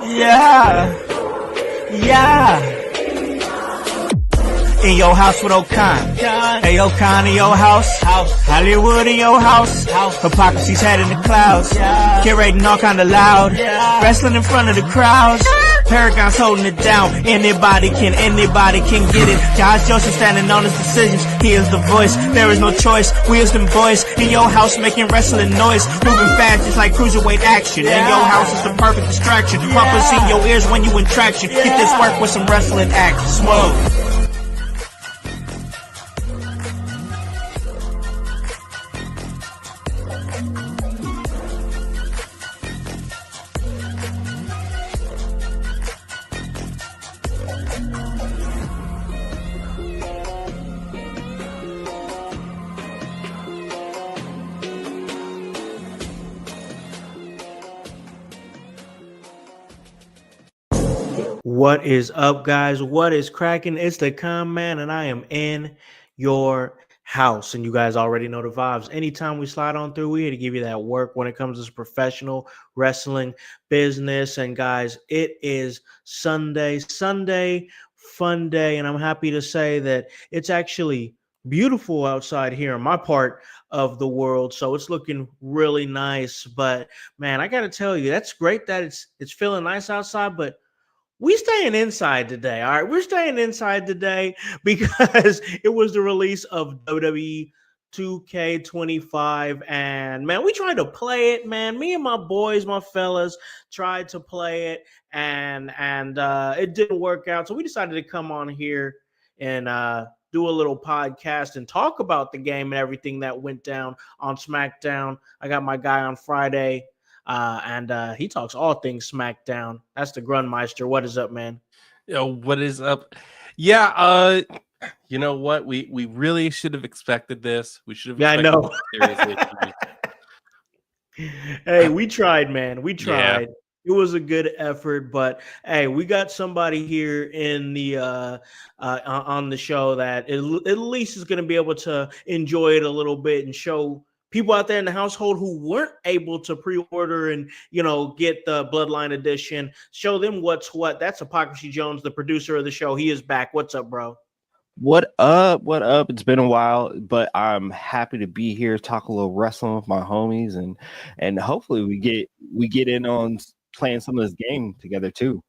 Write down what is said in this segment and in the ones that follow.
Yeah. Yeah. In your house with O'Con. Hey, O'Con in your house. Hollywood in your house. Hypocrisy's head in the clouds. Curating all kind of loud. Wrestling in front of the crowds. Paragon's holding it down. Anybody can get it. Josh Joseph standing on his decisions. He is the voice. There is no choice. Wheels and boys in your house making wrestling noise. Moving fast just like cruiserweight action. In your house is the perfect distraction. Prophecy in your ears when you in traction. Get this work with some wrestling action. Smoke. What is up, guys? What is cracking? It's the Con Man, and I am in your house. And you guys already know the vibes. Anytime we slide on through, we're here to give you that work when it comes to professional wrestling business. And guys, it is Sunday, fun day, and I'm happy to say that it's actually beautiful outside here in my part of the world, so it's looking really nice. But man, I gotta tell you, that's great that it's feeling nice outside, but we staying inside today. All right, we're staying inside today because it was the release of WWE 2K25, and man, we tried to play it. Man, me and my boys, my fellas, tried to play it, and it didn't work out. So we decided to come on here and do a little podcast and talk about the game and everything that went down on Smackdown. I got my guy on Friday. And he talks all things Smackdown. That's the Grunmeister. What is up, man? Yo, what is up? Yeah, you know what? We really should have expected this. We should have. Yeah, I know. Hey, we tried, man. We tried. Yeah. It was a good effort, but hey, we got somebody here in the on the show that at least is going to be able to enjoy it a little bit and show people out there in the household who weren't able to pre-order and, you know, get the Bloodline edition, show them what's what. That's Hypocrisy Jones, the producer of the show. He is back. What's up, bro? What up? What up? It's been a while, but I'm happy to be here, talk a little wrestling with my homies, and hopefully we get in on playing some of this game together too.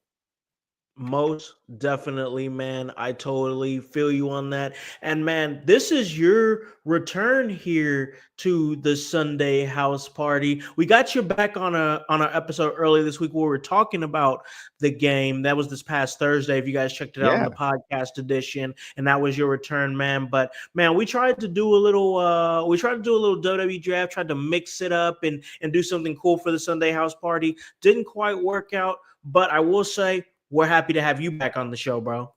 Most definitely, man. I totally feel you on that. And man, this is your return here to the Sunday house party. We got you back on our episode earlier this week where we were talking about the game. That was this past Thursday. If you guys checked it out on the podcast edition, and that was your return, man. But man, we tried to do a little WWE draft, tried to mix it up and do something cool for the Sunday house party. Didn't quite work out, but I will say, we're happy to have you back on the show, bro.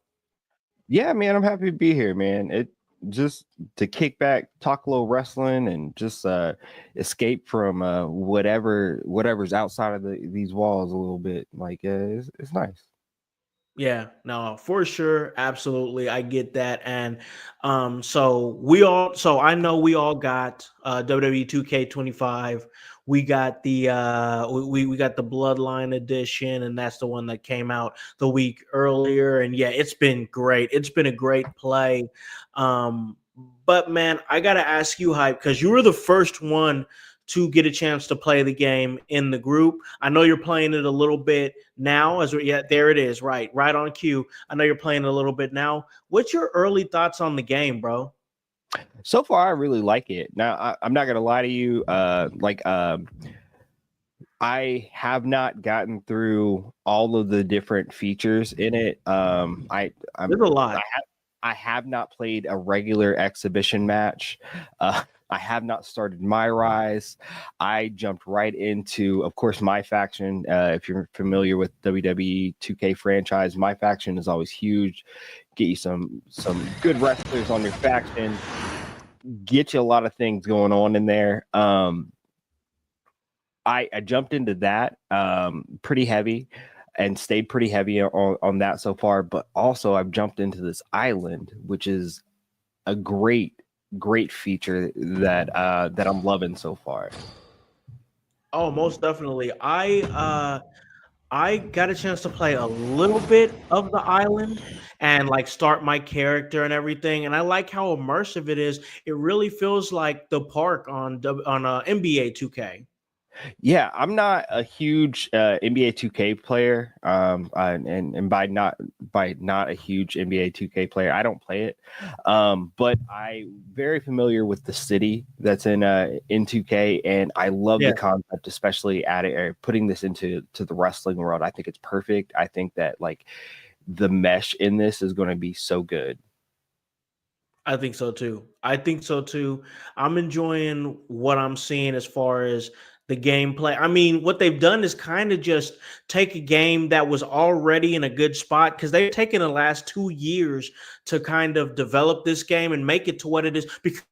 Yeah, man, I'm happy to be here, man. It just to kick back, talk a little wrestling, and just escape from whatever's outside of these walls a little bit. Like it's nice. Yeah, no, for sure, absolutely, I get that, and so I know we all got WWE 2K25. We got the we got the Bloodline edition, and that's the one that came out the week earlier. And yeah, it's been great. It's been a great play. But man, I gotta ask you, Hype, because you were the first one to get a chance to play the game in the group. I know you're playing it a little bit now. There it is, right on cue. I know you're playing it a little bit now. What's your early thoughts on the game, bro? So far, I really like it. Now, I'm not gonna lie to you. I have not gotten through all of the different features in it. There's a lot. I have not played a regular exhibition match. I have not started my rise. I jumped right into, of course, my faction. If you're familiar with WWE 2K franchise, my faction is always huge. Get you some good wrestlers on your faction. Get you a lot of things going on in there. I jumped into that pretty heavy and stayed pretty heavy on that so far. But also I've jumped into this island, which is a great feature that I'm loving so far. Oh, most definitely. I got a chance to play a little bit of the island and like start my character and everything, and I like how immersive it is. It really feels like the park on NBA 2K. Yeah, I'm not a huge NBA 2K player, and by not a huge NBA 2K player, I don't play it. But I'm very familiar with the city that's in 2K, and I love Yeah, the concept, especially adding or putting this into the wrestling world. I think it's perfect. I think that like the mesh in this is going to be so good. I think so too. I think so too. I'm enjoying what I'm seeing as far as the gameplay. I mean, what they've done is kind of just take a game that was already in a good spot because they've taken the last 2 years to kind of develop this game and make it to what it is because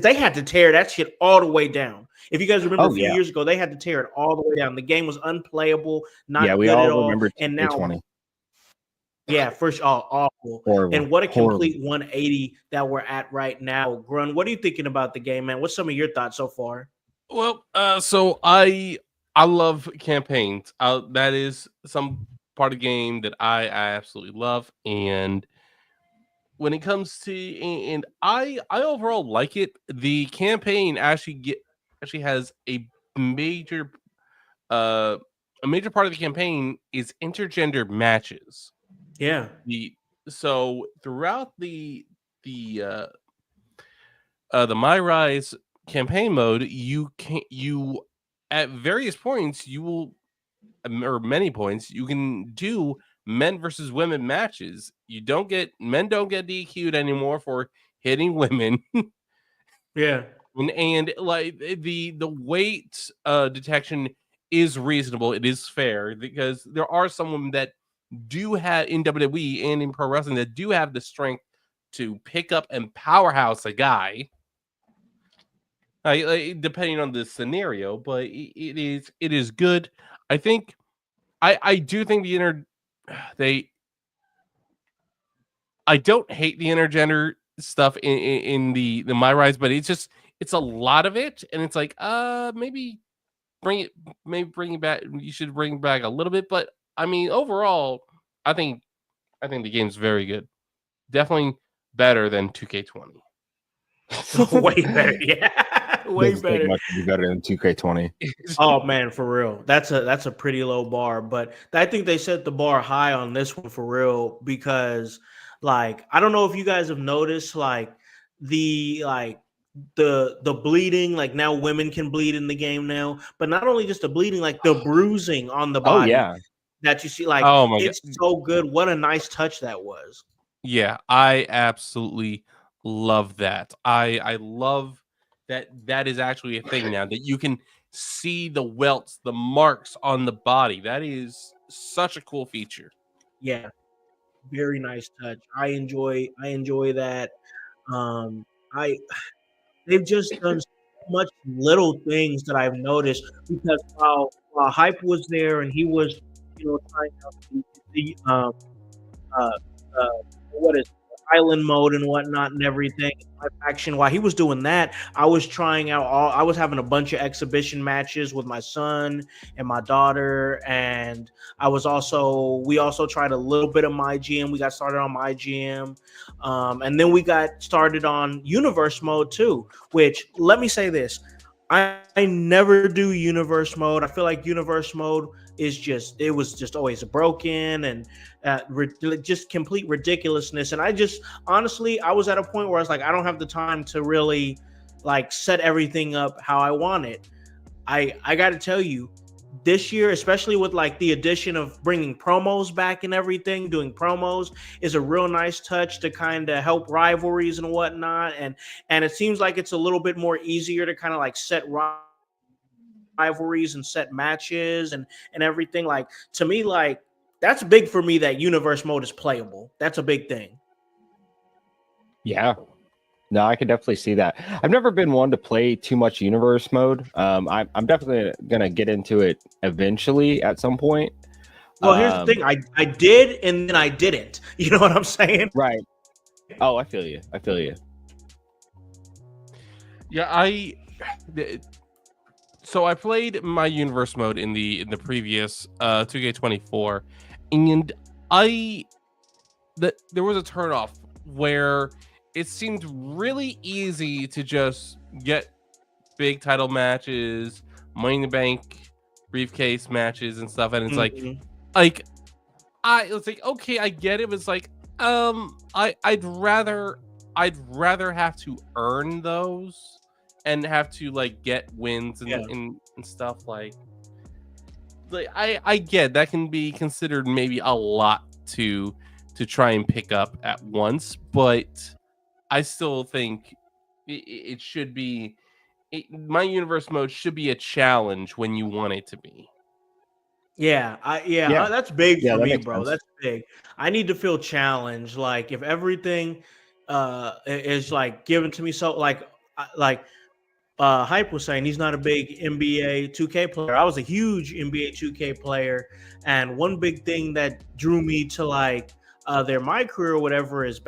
they had to tear that shit all the way down. If you guys remember a Oh few yeah, years ago, they had to tear it all the way down. The game was unplayable, yeah, not we good at all all. remember And now, 2K20. yeah, first all awful. Horrible, And what a horrible. complete 180 that we're at right now. Grun, what are you thinking about the game, man? What's some of your thoughts so far? Well, so I love campaigns. That is some part of the game that I absolutely love. And when it comes to and I overall like it. The campaign actually has major uh a major part of the campaign is intergender matches. Yeah, The so throughout the the My Rise campaign mode, you at various points you will or many points you can do men versus women matches. Men don't get DQ'd anymore for hitting women. yeah, And like the weight detection is reasonable. It is fair because there are some women that do have in WWE and in pro wrestling that do have the strength to pick up and powerhouse a guy. Depending on the scenario, but it is good. I think I do think they I don't hate the intergender stuff in the My Rise, but it's a lot of it, and it's like bring it bring it back. You should bring it back a little bit, but I mean overall, I think the game's very good. Definitely better than 2K20. way better. Yeah, way Doesn't take better. much to be better than 2K20. Oh man, for real. That's a pretty low bar, but I think they set the bar high on this one for real because like I don't know if you guys have noticed like the bleeding, like now women can bleed in the game now, but not only just the bleeding, like the bruising on the Oh body yeah, that you see, like Oh my god. it's so good. What a nice touch that was. Yeah, I absolutely love that. I love that is actually a thing now that you can see the welts, the marks on the body. That is such a cool feature. Yeah, very nice touch. I enjoy that. I they've just done so much little things that I've noticed because while Hype was there and he was, trying out the uh, uh, what is it, island mode and whatnot and everything. My faction, while he was doing that, I was trying out all. I was having a bunch of exhibition matches with my son and my daughter, and we also tried a little bit of my GM. We got started on my GM, and then we got started on universe mode too. Which let me say this. I never do universe mode. I feel like universe mode it was just always broken and just complete ridiculousness. And I just honestly, I was at a point where I was like, I don't have the time to really like set everything up how I want it. I got to tell you, this year, especially with like the addition of bringing promos back and everything, doing promos is a real nice touch to kind of help rivalries and whatnot. And it seems like it's a little bit more easier to kind of like set rivalries and set matches and everything. Like to me, like that's big for me that universe mode is playable. That's a big thing. yeah. No, I can definitely see that. I've never been one to play too much universe mode. I'm definitely gonna get into it eventually at some point. Well, here's the thing. I did and then I didn't. You know what I'm saying? Right. Oh, I feel you. I feel you. Yeah, So I played my universe mode in the previous 2K24, and there was a turnoff where it seemed really easy to just get big title matches, Money in the Bank, briefcase matches, and stuff. And it's Mhm. like it's like, okay, I get it. But it's like, I'd rather have to earn those and have to like get wins Yeah. and stuff like I get that can be considered maybe a lot to try and pick up at once, but I still think it should be my universe mode should be a challenge when you want it to be. Yeah. That's big Yeah, for that me, makes bro. sense. That's big. I need to feel challenged. Like if everything is like given to me, so like Hype was saying, he's not a big NBA 2K player. I was a huge NBA 2K player, and one big thing that drew me to like their my career or whatever is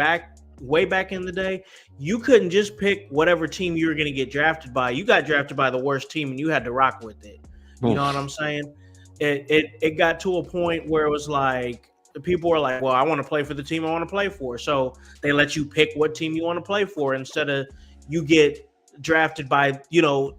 way back in the day. You couldn't just pick whatever team you were going to get drafted by. You got drafted by the worst team, and you had to rock with it. You know what I'm saying? It got to a point where it was like people were like, "Well, I want to play for the team I want to play for," so they let you pick what team you want to play for instead of you get drafted by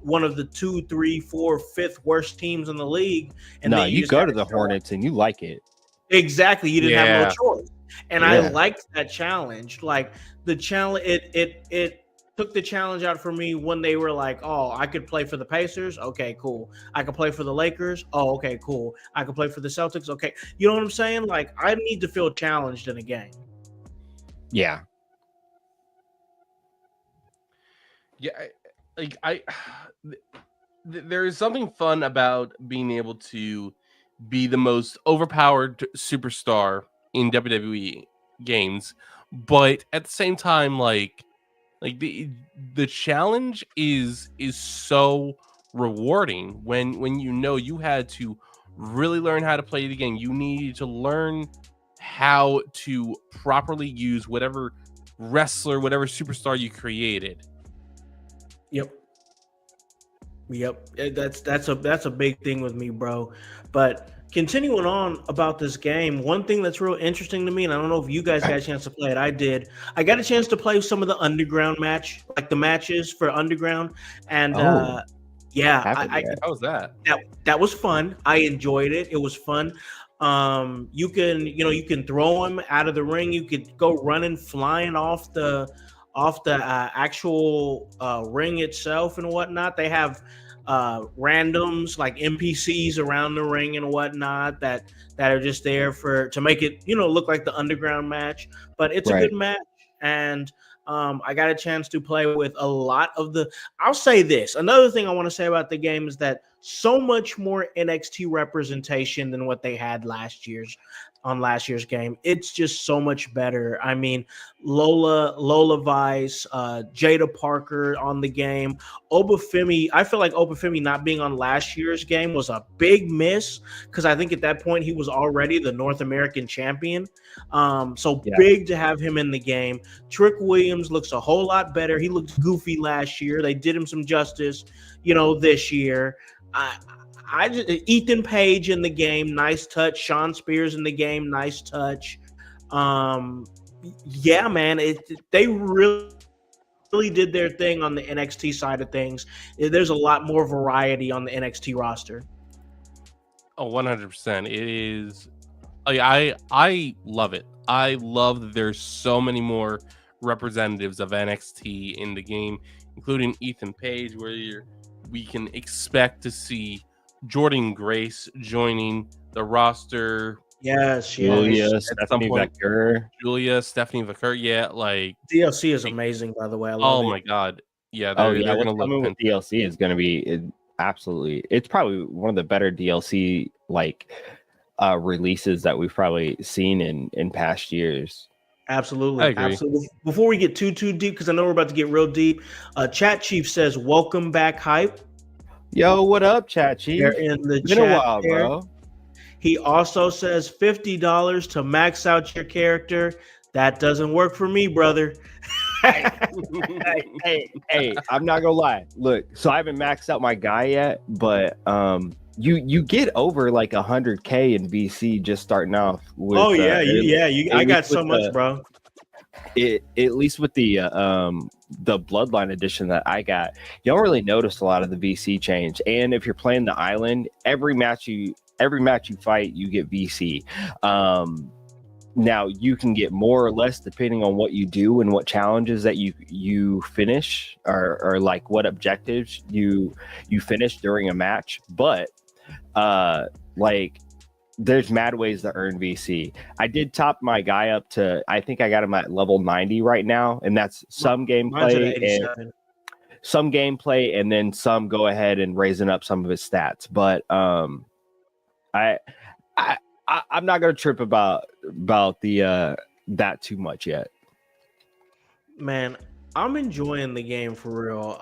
one of the 2, 3, 4, 5th worst teams in the league, and No, then you you just go got to the Hornets and you like it. exactly. You didn't have no Yeah. choice, and I Yeah. liked that challenge. Like the challenge, it took the challenge out for me when they were like, "Oh, I could play for the Pacers. Okay, cool. I could play for the Lakers. Oh, okay, cool. I could play for the Celtics. Okay." You know what I'm saying? Like I need to feel challenged in a game. Yeah. Yeah, there is something fun about being able to be the most overpowered superstar in WWE games, but at the same time, like the challenge is so rewarding when you had to really learn how to play the game. You needed to learn how to properly use whatever wrestler, whatever superstar you created. Yep. That's a big thing with me, bro. But continuing on about this game, one thing that's real interesting to me, and I don't know if you guys got a chance to play it. I did. I got a chance to play some of the underground match, like the matches for underground, and Oh, yeah, haven't I yet. How was that? that was fun. I enjoyed it. It was fun. You can throw him out of the ring. You could go running, flying off the actual ring itself and whatnot. They have randoms like NPCs around the ring and whatnot that are just there to make it look like the underground match. But it's a Right. good match, and I got a chance to play with a lot of the. I'll say this. Another thing I want to say about the game is that so much more NXT representation than what they had last year's game. It's just so much better. I mean, Lola Vice, Jada Parker on the game. Obafemi, I feel like Obafemi not being on last year's game was a big miss because I think at that point he was already the North American champion. So Yeah. big to have him in the game. Trick Williams looks a whole lot better. He looked goofy last year. They did him some justice, this year. I just Ethan Page in the game, nice touch. Sean Spears in the game, nice touch. Yeah, man, they really did their thing on the NXT side of things. There's a lot more variety on the NXT roster. Oh, 100%. It is. I love it. I love that there's so many more representatives of NXT in the game, including Ethan Page, where we can expect to see Jordan Grace joining the roster. Yes. Julia, at some Stephanie point. Becker. Julia, Stephanie Vaquer, yeah, like DLC is amazing, by the way. I love oh it. my god, yeah, Oh they're yeah, what's gonna look coming with DLC is going to be absolutely. It's probably one of the better DLC releases that we've probably seen in past years. Absolutely. I agree. Absolutely. Before we get too deep, because I know we're about to get real deep, Chat Chief says, "Welcome back, Hype." Yo, what up, Chat Chief? They're in the Been chat a while, there. bro. He also says $50 to max out your character. That doesn't work for me, brother. Hey, I'm not gonna lie. Look, so I haven't maxed out my guy yet, but you get over like 100K in VC just starting off with. Oh yeah, I got so much, the, bro. At least with the Bloodline edition that I got, you don't really notice a lot of the VC change. And if you're playing the island, every match you fight, you get VC. Now you can get more or less depending on what you do and what challenges that you finish, or like what objectives you finish during a match. But like there's mad ways to earn VC. I did top my guy up to, I think I got him at level 90 right now, and that's some gameplay and then some go ahead and raising up some of his stats. But I'm not gonna trip about the that too much yet. Man, I'm enjoying the game for real.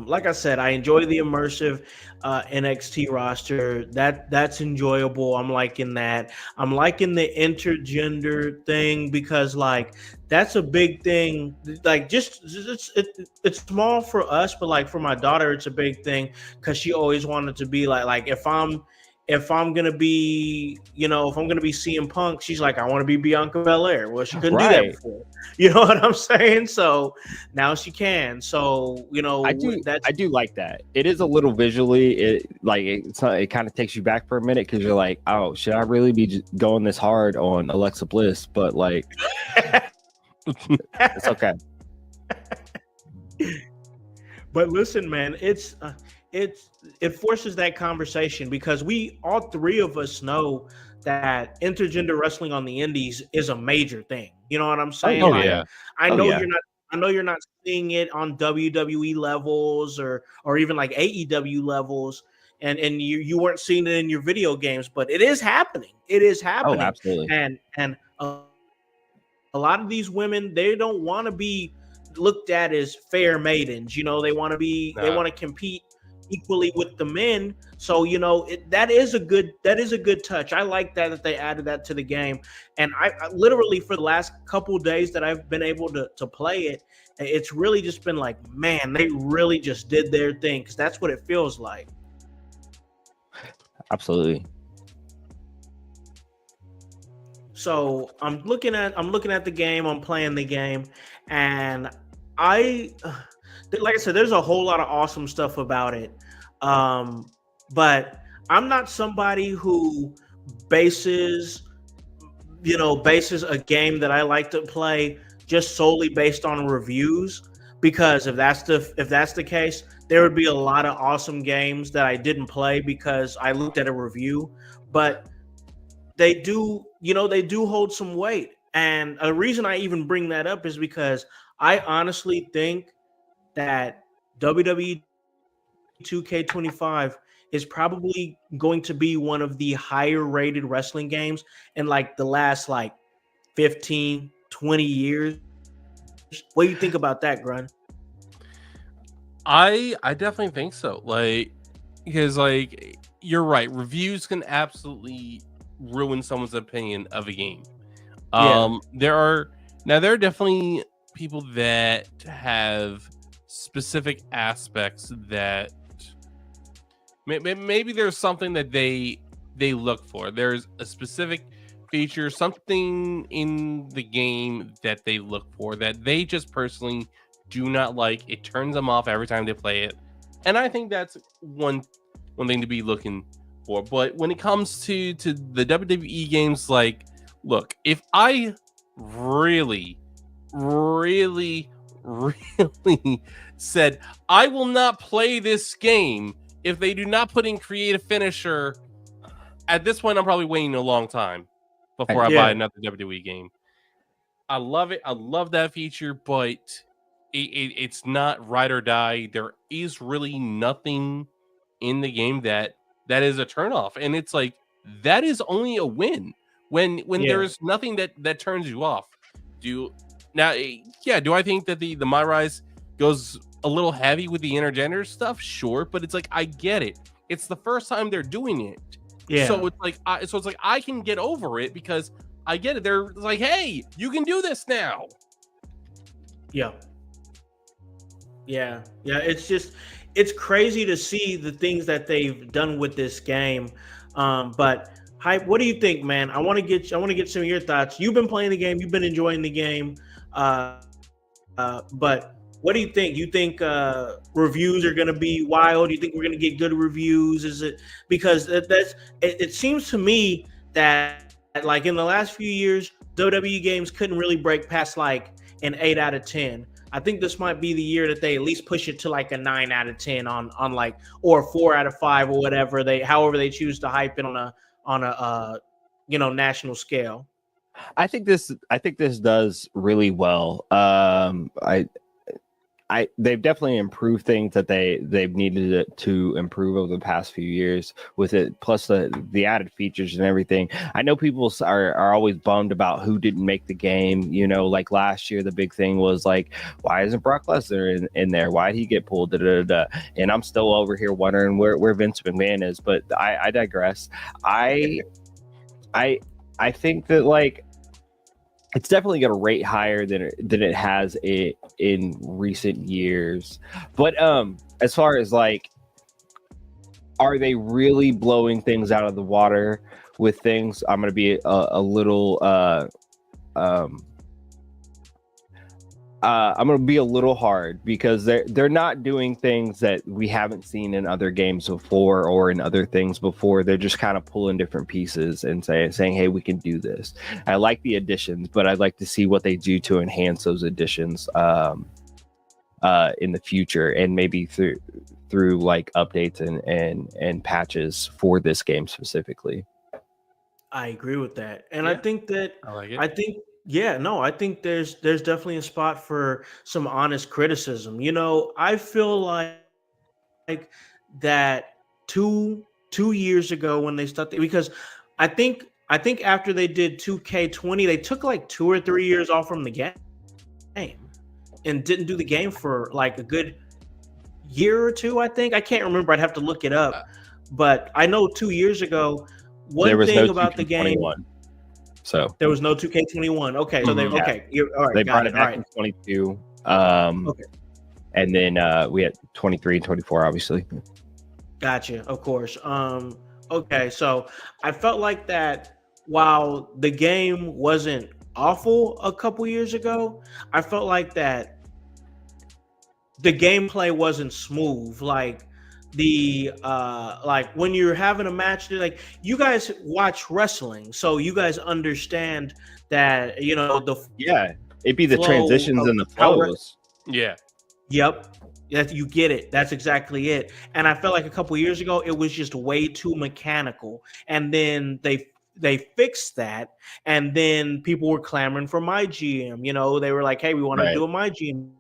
Like I said, I enjoy the immersive NXT roster. That's enjoyable. I'm liking that. I'm liking the intergender thing because like that's a big thing. Like just it's small for us, but like for my daughter, it's a big thing because she always wanted to be like if I'm gonna be, if I'm gonna be CM Punk, she's like, I want to be Bianca Belair. Well, she couldn't do that before. You know what I'm saying? So now she can. So I do like that. It is a little visually, it kind of takes you back for a minute because you're like, oh, should I really be going this hard on Alexa Bliss? But like, it's okay. But listen, man, it forces that conversation because all three of us know that intergender wrestling on the indies is a major thing. You know what I'm saying? I know you're not seeing it on WWE levels or even like AEW levels, and you weren't seeing it in your video games, but it is happening. It is happening. Oh, absolutely. And a lot of these women, they don't want to be looked at as fair maidens. They want to compete equally with the men. So that is a good touch. I like that they added that to the game. And I literally for the last couple of days that I've been able to play it, it's really just been like, man, they really just did their thing, because that's what it feels like. Absolutely. So I'm looking at the game, I'm playing the game, and like I said, there's a whole lot of awesome stuff about it. But I'm not somebody who bases a game that I like to play just solely based on reviews, because if that's the case, there would be a lot of awesome games that I didn't play because I looked at a review. But they do hold some weight. And a reason I even bring that up is because I honestly think that WWE 2K25 is probably going to be one of the higher rated wrestling games in like the last 15, 20 years. What do you think about that, Grun? I definitely think so. Because you're right, reviews can absolutely ruin someone's opinion of a game. There are definitely people that have specific aspects that maybe there's something that they look for. There's a specific feature, something in the game that they look for that they just personally do not like. It turns them off every time they play it, and I think that's one thing to be looking for. But when it comes to the WWE games, look, if I really said I will not play this game if they do not put in creative finisher, at this point I'm probably waiting a long time before I buy another WWE game. I love it. I love that feature, but it's not ride or die. There is really nothing in the game that is a turnoff, and it's like that is only a win when there's nothing that turns you off. Do I think that the My Rise goes a little heavy with the intergender stuff? Sure, but it's like I get it. It's the first time they're doing it. Yeah. So it's like I can get over it because I get it. They're like, hey, you can do this now. Yeah. Yeah. It's crazy to see the things that they've done with this game. But hype, what do you think, man? I want to get some of your thoughts. You've been playing the game, you've been enjoying the game. But what do you think? You think reviews are going to be wild? Do you think we're going to get good reviews? Is it because it seems to me that like in the last few years, WWE games couldn't really break past like an 8 out of 10. I think this might be the year that they at least push it to like a 9 out of 10 on like or a 4 out of 5 or whatever however they choose to hype it on a national scale. I think this does really well. They've definitely improved things that they've needed to improve over the past few years with it, plus the added features and everything. I know people are always bummed about who didn't make the game. You know, like last year, the big thing was like, why isn't Brock Lesnar in there? Why did he get pulled? Da, da, da, da. And I'm still over here wondering where Vince McMahon is. But I digress. I think that like it's definitely going to rate higher than it has in recent years. But as far as like, are they really blowing things out of the water with things? I'm going to be a little I'm going to be a little hard because they're not doing things that we haven't seen in other games before or in other things before. They're just kind of pulling different pieces and saying, hey, we can do this. I like the additions, but I'd like to see what they do to enhance those additions in the future, and maybe through like updates and patches for this game specifically. I agree with that, and Yeah. I think that I like it. I think yeah, no, I think there's definitely a spot for some honest criticism. I feel like that two years ago when they started, because I think after they did 2K20, they took like 2 or 3 years off from the game and didn't do the game for like a good year or two. I think I can't remember. I'd have to look it up, but I know 2 years ago. There One was thing no about the game. 2K21. So There was no 2K21. Okay, so Mhm. okay, all right, they got brought it. it All back in right, 22. okay, And then we had 23 and 24, obviously. gotcha. Of course. Okay, so I felt like that while the game wasn't awful a couple years ago, I felt like that the gameplay wasn't smooth. Like like when you're having a match, like you guys watch wrestling, so you guys understand that the Yeah, it'd be the flow transitions of and the how flows. Yeah. Yep. You get it. That's exactly it. And I felt like a couple years ago it was just way too mechanical. And then they fixed that, and then people were clamoring for my GM. They were like, "Hey, we want to Right. do a my GM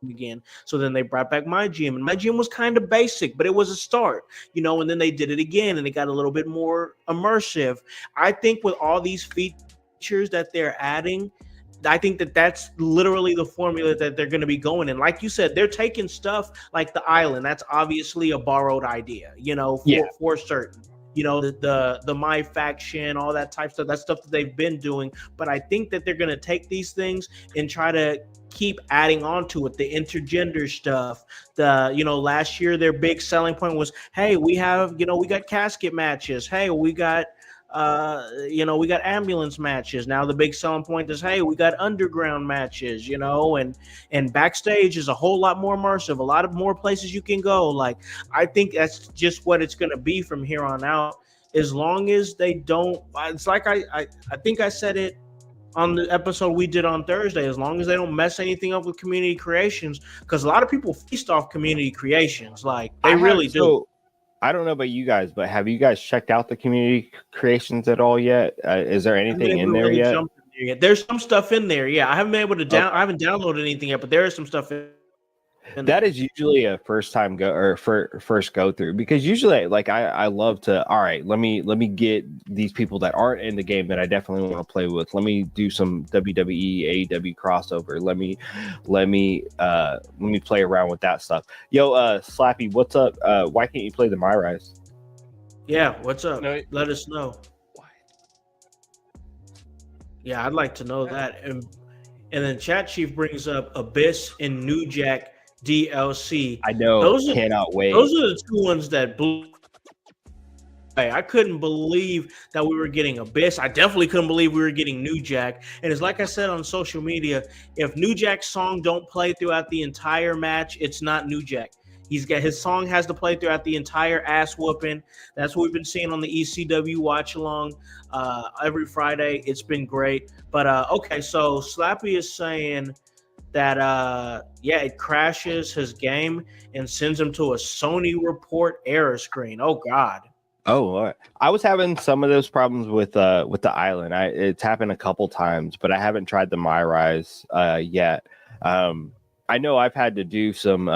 again." So then they brought back my GM, and my GM was kind of basic, but it was a start. And then they did it again, and it got a little bit more immersive. I think with all these features that they're adding, I think that that's literally the formula that they're going to be going in. Like you said, they're taking stuff like the island. That's obviously a borrowed idea, Yeah. for certain. The my faction, all that type stuff. That's stuff that they've been doing. But I think that they're going to take these things and try to keep adding on to it. The intergender stuff. Last year their big selling point was, hey, we got casket matches. Hey, we got ambulance matches. Now the big selling point is, hey, we got underground matches, and backstage is a whole lot more immersive, a lot of more places you can go. Like, I think that's just what it's going to be from here on out. As long as they don't, it's like I think I said it on the episode we did on Thursday, as long as they don't mess anything up with community creations, because a lot of people feast off community creations. Like, they really do. So I don't know about you guys, but have you guys checked out the community creations at all yet? Is there anything in there yet? There's some stuff in there. Yeah, I haven't been able to I haven't downloaded anything yet, but there is some stuff in That is usually a first time go or first go through, because usually like I love to, all right, let me get these people that aren't in the game that I definitely want to play with. Let me do some WWE AEW crossover. Let me play around with that stuff. Yo, Slappy, what's up? Why can't you play the My Rise? Yeah, what's up? No, Let us know. Yeah, I'd like to know that. And then Chat Chief brings up Abyss and New Jack DLC. I know. Those are Cannot wait. those are the two ones that blew. I couldn't believe that we were getting Abyss. I definitely couldn't believe we were getting New Jack. And it's like I said on social media, if New Jack's song don't play throughout the entire match, it's not New Jack. His song has to play throughout the entire ass whooping. That's what we've been seeing on the ECW watch along every Friday. It's been great. But okay, so Slappy is saying that it crashes his game and sends him to a Sony report error screen. Oh God. Oh, all right. I was having some of those problems with the island. It's happened a couple times, but I haven't tried the MyRise yet. I know I've had to do some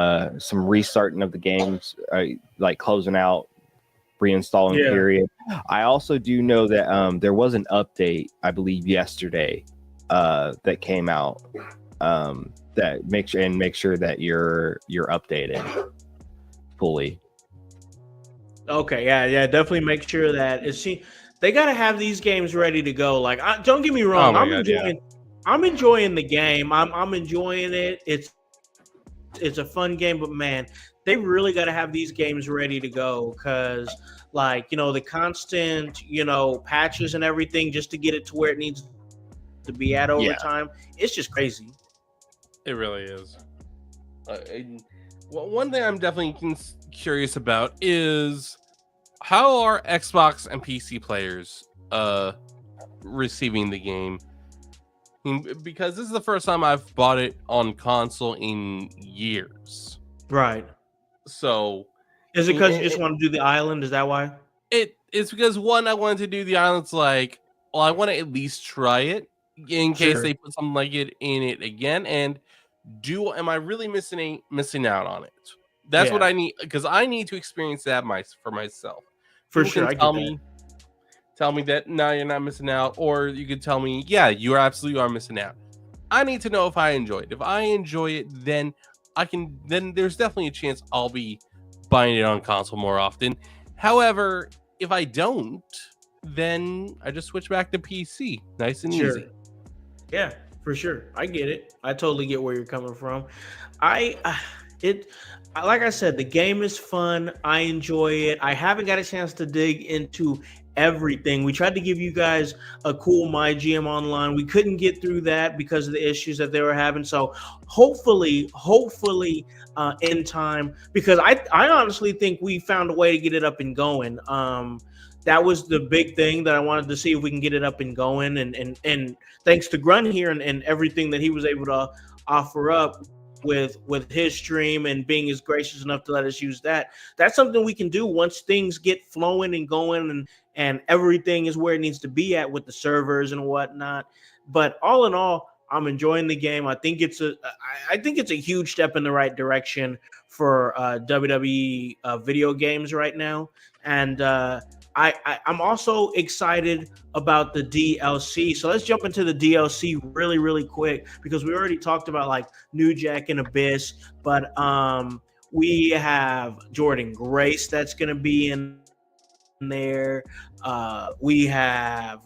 restarting of the games, like closing out, reinstalling period. I also do know that there was an update, I believe yesterday, that came out that make sure that you're updated fully. Okay, yeah, definitely make sure that they got to have these games ready to go. Like, don't get me wrong, I'm enjoying the game. I'm enjoying it. It's a fun game, but man, they really got to have these games ready to go because, like, the constant, patches and everything just to get it to where it needs to be at over time. It's just crazy. It really is. One thing I'm definitely curious about is how are Xbox and PC players receiving the game? Because this is the first time I've bought it on console in years. Right. So is it because you just want to do the island? Is that why? It's because one, I wanted to do the islands like, well, I want to at least try it in case they put something like it in it again. And am I really missing out on it? That's what I need, because I need to experience that for myself. For sure, I tell me that no, you're not missing out, or you could tell me, yeah, you absolutely are missing out. I need to know if I enjoy it. If I enjoy it, then then there's definitely a chance I'll be buying it on console more often. However, if I don't, then I just switch back to PC. Nice and easy. Yeah, for sure. I get it. I totally get where you're coming from. Like I said, the game is fun. I enjoy it. I haven't got a chance to dig into everything. We tried to give you guys a cool MyGM online. We couldn't get through that because of the issues that they were having. So hopefully in time, because I honestly think we found a way to get it up and going. That was the big thing that I wanted to see if we can get it up and going. And thanks to Grun here and everything that he was able to offer up with his stream and being as gracious enough to let us use that. That's something we can do once things get flowing and going and everything is where it needs to be at with the servers and whatnot. But all in all, I'm enjoying the game. I think it's a huge step in the right direction for WWE video games right now. And I'm also excited about the DLC. So let's jump into the DLC really, really quick because we already talked about like New Jack and Abyss, but we have Jordan Grace that's going to be in there. We have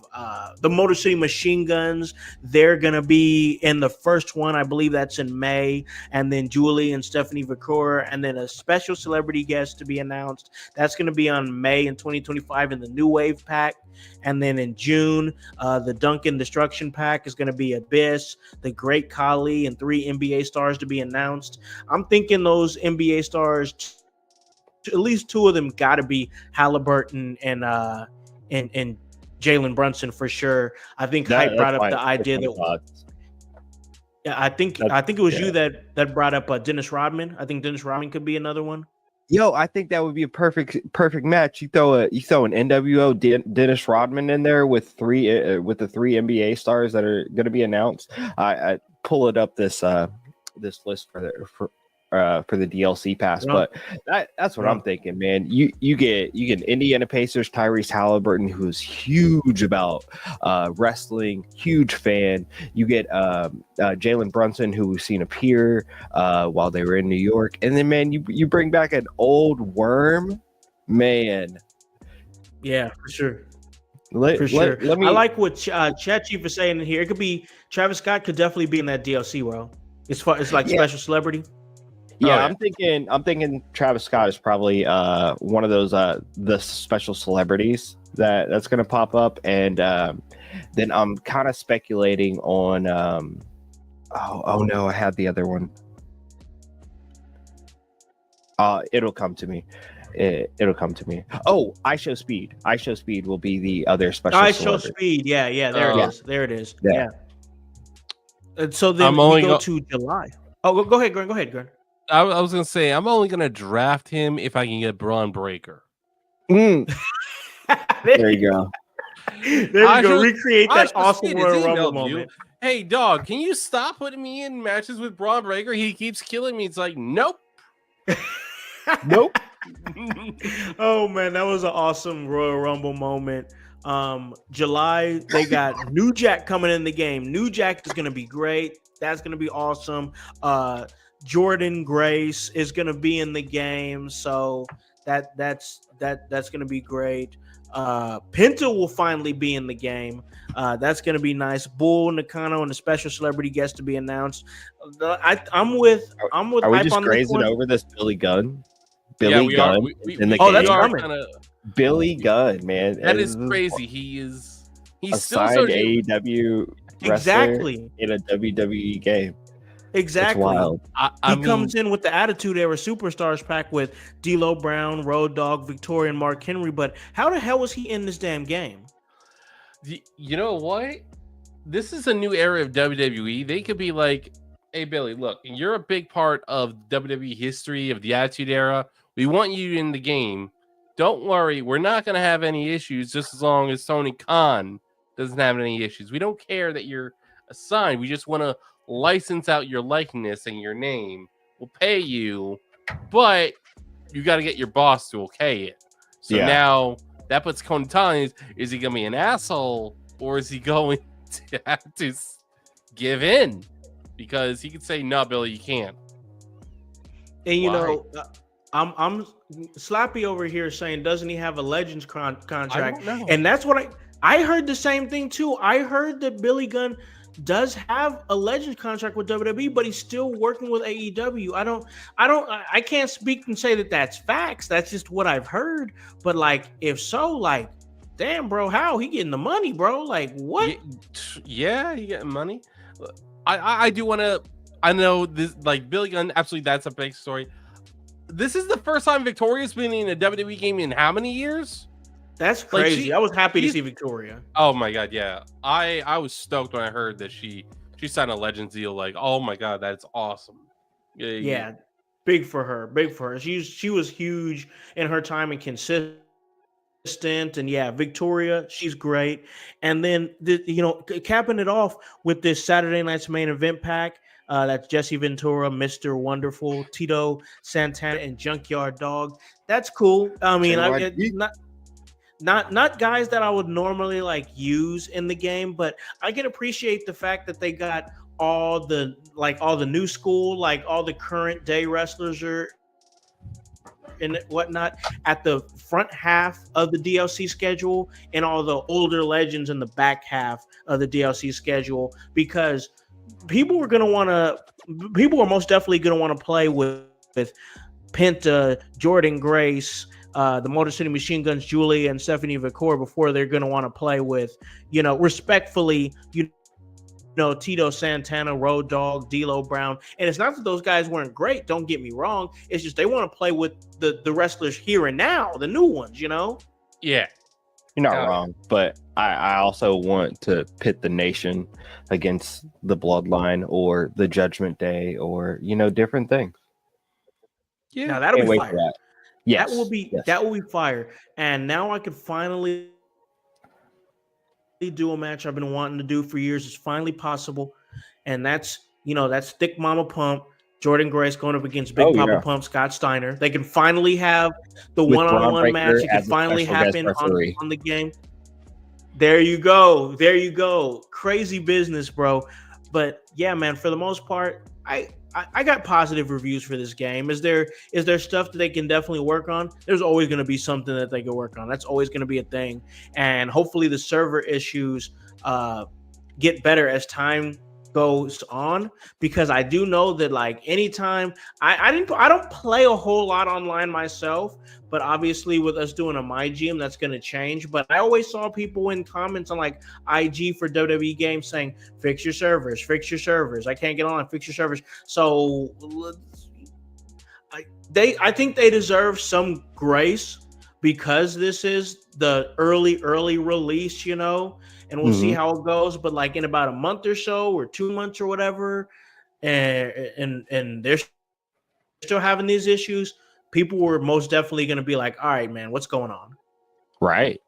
the Motor City Machine Guns. They're gonna be in the first one, I believe that's in May, and then Julie and Stephanie Vicor, and then a special celebrity guest to be announced. That's gonna be on May in 2025 in the New Wave pack, and then in June, the Duncan Destruction pack is gonna be Abyss, the Great Khali, and 3 NBA stars to be announced. I'm thinking those NBA stars, at least 2 of them got to be Halliburton and Jalen Brunson for sure. I think Hype brought up the idea that I think it was you that brought up Dennis Rodman. I think Dennis Rodman could be another one. Yo, I think that would be a perfect match. You throw an NWO Dennis Rodman in there with the 3 NBA stars that are going to be announced. I pull it up this list for the DLC pass, but that's what I'm thinking, man. You get Indiana Pacers Tyrese Halliburton, who's huge about wrestling, huge fan. You get Jalen Brunson, who we've seen appear while they were in New York, and then man, you bring back an old worm, man. Yeah, for sure. I like what Chat Chief is saying in here. It could be Travis Scott could definitely be in that DLC, bro. It's like special celebrity. Yeah, yeah. I'm thinking Travis Scott is probably one of those the special celebrities that's going to pop up, and then I'm kind of speculating on oh no, I had the other one. It'll come to me. It'll come to me. Oh, I Show Speed. I Show Speed will be the other special I Show celebrity. Speed. Yeah, there it Yeah. is. There it is. Yeah. Yeah. And so then I'm we only go go- to July. Oh, go ahead, Glenn. Go ahead, Glenn. I was gonna say I'm only gonna draft him if I can get Braun Breaker. There you go. There you go. Recreate I that Show awesome Speed is Royal Rumble AEW. moment. Hey, dog, can you stop putting me in matches with Braun Breaker? He keeps killing me. It's like, nope. Nope. Oh man, that was an awesome Royal Rumble moment. July, they got New Jack coming in the game. New Jack is gonna be great. That's gonna be awesome. Jordan Grace is gonna be in the game, so that's gonna be great. Penta will finally be in the game. That's gonna be nice. Bull Nakano and the special celebrity guest to be announced. I'm with. Are we hype just on this grazing one. over this Billy Gunn? Yeah, Billy we Gunn are. in the Oh, game. that's we are coming. kinda, Billy Gunn, man. that is This crazy. He's a still signed so AEW wrestler Exactly. in a WWE game. Exactly. That's wild. I He comes in with the Attitude Era Superstars pack with D'Lo Brown, Road Dogg, Victoria, and Mark Henry. But how the hell was he in this damn game? You know what? This is a new era of WWE. They could be like, hey, Billy, look, you're a big part of WWE history of the Attitude Era. We want you in the game. Don't worry. We're not going to have any issues just as long as Tony Khan doesn't have any issues. We don't care that you're assigned. We just want to license out your likeness and your name. We'll pay you, but you got to get your boss to okay it. So now that puts Tony Khan, is he going to be an asshole or is he going to have to give in? Because he could say, no, Billy, you can't. And you Why? know, I'm Slappy over here saying, doesn't he have a Legends contract? I don't know. And that's what I heard the same thing too. I heard that Billy Gunn does have a Legends contract with WWE, but he's still working with AEW. I can't speak and say that that's facts. That's just what I've heard. But like, if so, like, damn, bro, how he getting the money, bro? Like, what? Yeah, you getting money. I do want to. I know this, like Billy Gunn. Absolutely, that's a big story. This is the first time Victoria's been in a WWE game in how many years? That's Like, crazy. I was happy to see Victoria. Oh my god, yeah. I was stoked when I heard that she signed a Legends deal. Like, oh my god, that's awesome. Yeah, big for her. Big for her. She was huge in her time and consistent. And yeah, Victoria, she's great. And then capping it off with this Saturday night's main event pack. That's Jesse Ventura, Mr. Wonderful, Tito Santana, and Junkyard Dog. That's cool. I mean, not guys that I would normally like use in the game, but I can appreciate the fact that they got all the new school, like all the current day wrestlers are and whatnot at the front half of the DLC schedule, and all the older legends in the back half of the DLC schedule, because people are most definitely going to want to play with Penta, Jordan Grace, the Motor City Machine Guns, Julia, and Stephanie Vicor before they're going to want to play with, respectfully, Tito Santana, Road Dogg, D'Lo Brown. And it's not that those guys weren't great, don't get me wrong. It's just they want to play with the wrestlers here and now, the new ones, Yeah. You're not wrong, but I also want to pit the nation against the Bloodline or the Judgment Day or different things. Yeah, now that'll Can't be wait fire. for that. Yes, That will be fire. And now I could finally do a match I've been wanting to do for years. It's finally possible, and that's Thick Mama Pump, Jordan Grace going up against Big Papa Pump, Scott Steiner. They can finally have the one-on-one match. It can finally happen on the game. There you go. Crazy business, bro. But yeah, man, for the most part, I got positive reviews for this game. Is there stuff that they can definitely work on? There's always going to be something that they can work on. That's always going to be a thing. And hopefully the server issues get better as time goes on, because I do know that like anytime I don't play a whole lot online myself, but obviously with us doing a My GM, that's going to change. But I always saw people in comments on like IG for WWE games saying, fix your servers, I can't get on, fix your servers. So I think they deserve some grace, because this is the early release, you know, and we'll see how it goes. But like in about a month or so, or 2 months or whatever, and they're still having these issues, people were most definitely going to be like, all right, man, what's going on? Right.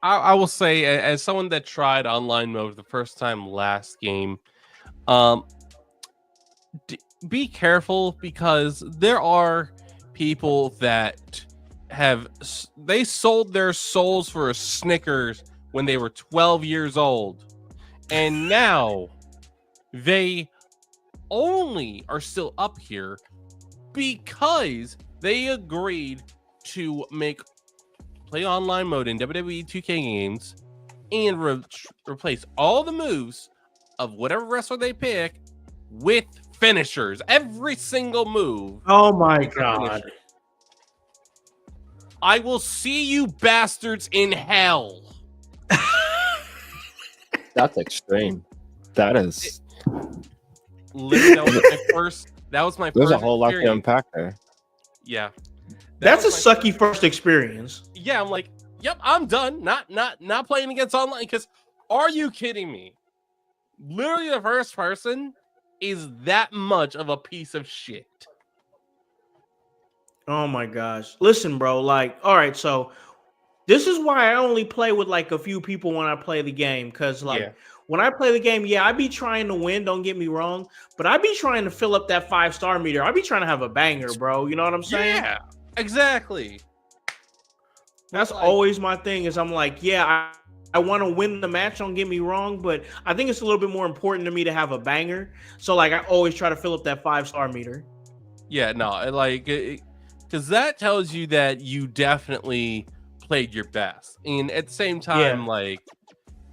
I will say, as someone that tried online mode the first time last game, be careful, because there are people that they sold their souls for a Snickers when they were 12 years old, and now they only are still up here because they agreed to make play online mode in WWE 2K games and replace all the moves of whatever wrestler they pick with finishers. Every single move. Oh my God. I will see you bastards in hell. That's extreme. That is. Literally, that was my first. There's a whole lot to experience. unpack there. Yeah. That's a sucky first experience. Yeah, I'm like, yep, I'm done. Not playing against online, because are you kidding me? Literally the first person is that much of a piece of shit. Oh my gosh. Listen, bro, like, all right, so this is why I only play with like a few people when I play the game, because like when I play the game, I be trying to win, don't get me wrong, but I be trying to fill up that 5-star meter. I be trying to have a banger, bro. You know what I'm saying? Yeah, exactly. That's always my thing, is I'm like, I want to win the match, don't get me wrong, but I think it's a little bit more important to me to have a banger. So like I always try to fill up that 5-star meter. Yeah, no, like, because that tells you that you definitely played your best. And at the same time, like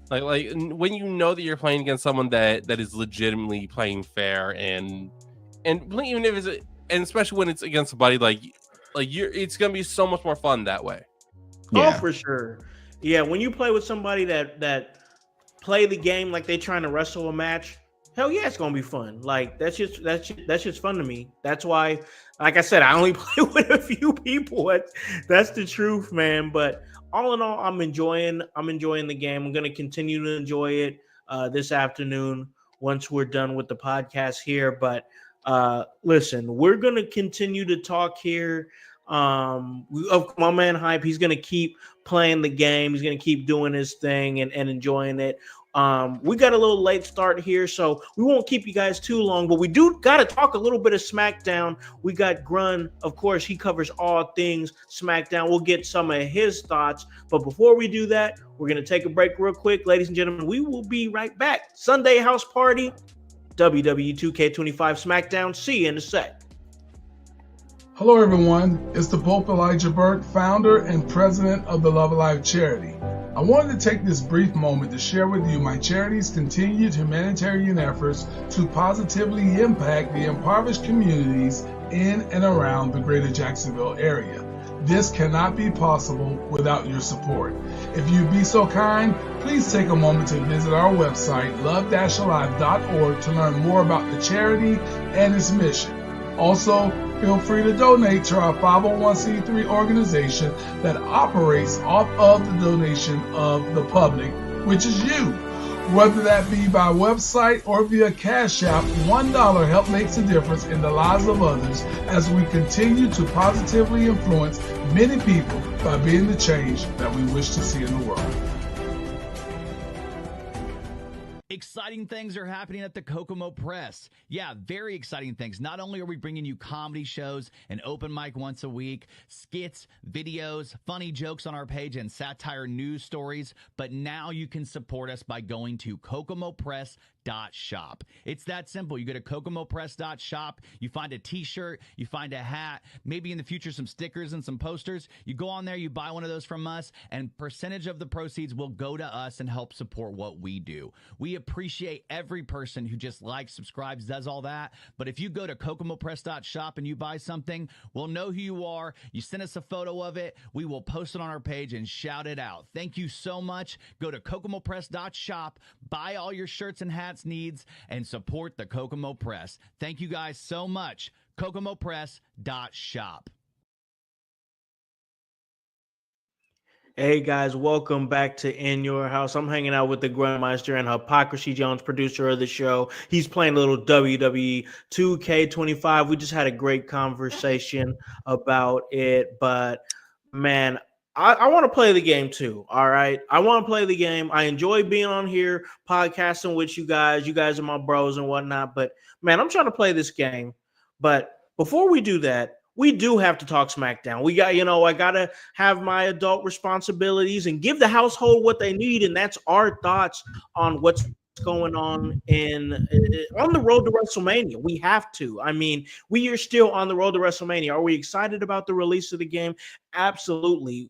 when you know that you're playing against someone that is legitimately playing fair, and even if it's and especially when it's against somebody like it's gonna be so much more fun that way. Oh, for sure. Yeah, when you play with somebody that play the game like they trying to wrestle a match, hell yeah, it's gonna be fun. Like that's just fun to me. That's why, like I said, I only play with a few people. That's the truth, man. But all in all, I'm enjoying the game. I'm gonna continue to enjoy it this afternoon once we're done with the podcast here. But listen, we're gonna continue to talk here. Of my man Hype, he's gonna keep playing the game. He's gonna keep doing his thing and enjoying it. We got a little late start here, so we won't keep you guys too long, but we do got to talk a little bit of SmackDown. We got Grun, of course, he covers all things SmackDown. We'll get some of his thoughts, but before we do that, we're going to take a break real quick. Ladies and gentlemen, we will be right back. Sunday House Party, WWE 2K25 SmackDown. See you in a sec. Hello everyone, it's the Pope Elijah Burke, founder and president of the Love Alive charity. I wanted to take this brief moment to share with you my charity's continued humanitarian efforts to positively impact the impoverished communities in and around the greater Jacksonville area. This cannot be possible without your support. If you'd be so kind, please take a moment to visit our website, love-alive.org, to learn more about the charity and its mission. Also, feel free to donate to our 501c3 organization that operates off of the donation of the public, which is you. Whether that be by website or via Cash App, $1 help makes a difference in the lives of others as we continue to positively influence many people by being the change that we wish to see in the world. Exciting things are happening at the Kokomo Press. Yeah, very exciting things. Not only are we bringing you comedy shows, an open mic once a week, skits, videos, funny jokes on our page, and satire news stories, but now you can support us by going to kokomopress.shop. It's that simple. You go to kokomopress.shop, you find a t-shirt, you find a hat, maybe in the future some stickers and some posters. You go on there, you buy one of those from us, and percentage of the proceeds will go to us and help support what we do. We appreciate every person who just likes, subscribes, does all that. But if you go to kokomopress.shop and you buy something, we'll know who you are. You send us a photo of it. We will post it on our page and shout it out. Thank you so much. Go to kokomopress.shop, buy all your shirts and hats needs, and support the Kokomo Press. Thank you guys so much. kokomopress.shop. Hey guys, welcome back to In Your House. I'm hanging out with the Grandmeister and Hypocrisy Jones, producer of the show. He's playing a little WWE 2K25. We just had a great conversation about it, but man, I want to play the game too. All right, I want to play the game. I enjoy being on here podcasting with you guys. You guys are my bros and whatnot, but man, I'm trying to play this game. But before we do that, we do have to talk SmackDown. We got, I got to have my adult responsibilities and give the household what they need. And that's our thoughts on what's going on on the road to WrestleMania. We have to. I mean, we are still on the road to WrestleMania. Are we excited about the release of the game? Absolutely.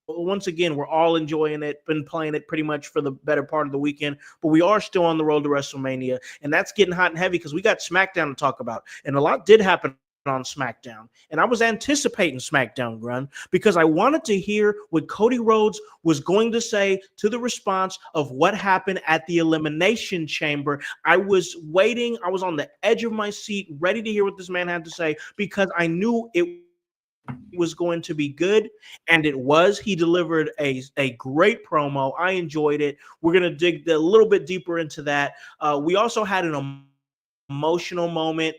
Once again, we're all enjoying it, been playing it pretty much for the better part of the weekend, but we are still on the road to WrestleMania, and that's getting hot and heavy because we got SmackDown to talk about, and a lot did happen on SmackDown. And I was anticipating SmackDown, Grun, because I wanted to hear what Cody Rhodes was going to say to the response of what happened at the Elimination Chamber. I was waiting. I was on the edge of my seat, ready to hear what this man had to say because I knew it was going to be good, and it was. He delivered a great promo. I enjoyed it. We're going to dig a little bit deeper into that. We also had an emotional moment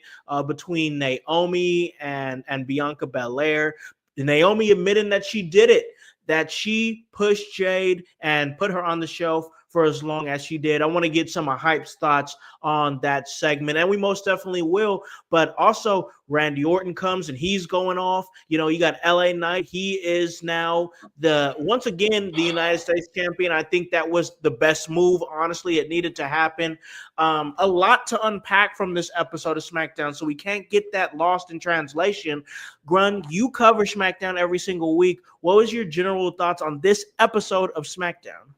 between Naomi and Bianca Belair. Naomi admitting that she did it, that she pushed Jade and put her on the shelf for as long as she did. I want to get some of Hype's thoughts on that segment, and we most definitely will. But also, Randy Orton comes and he's going off. You got LA Knight. He is now once again the United States champion. I think that was the best move. Honestly, it needed to happen. A lot to unpack from this episode of SmackDown, so we can't get that lost in translation. Grun, you cover SmackDown every single week. What was your general thoughts on this episode of SmackDown?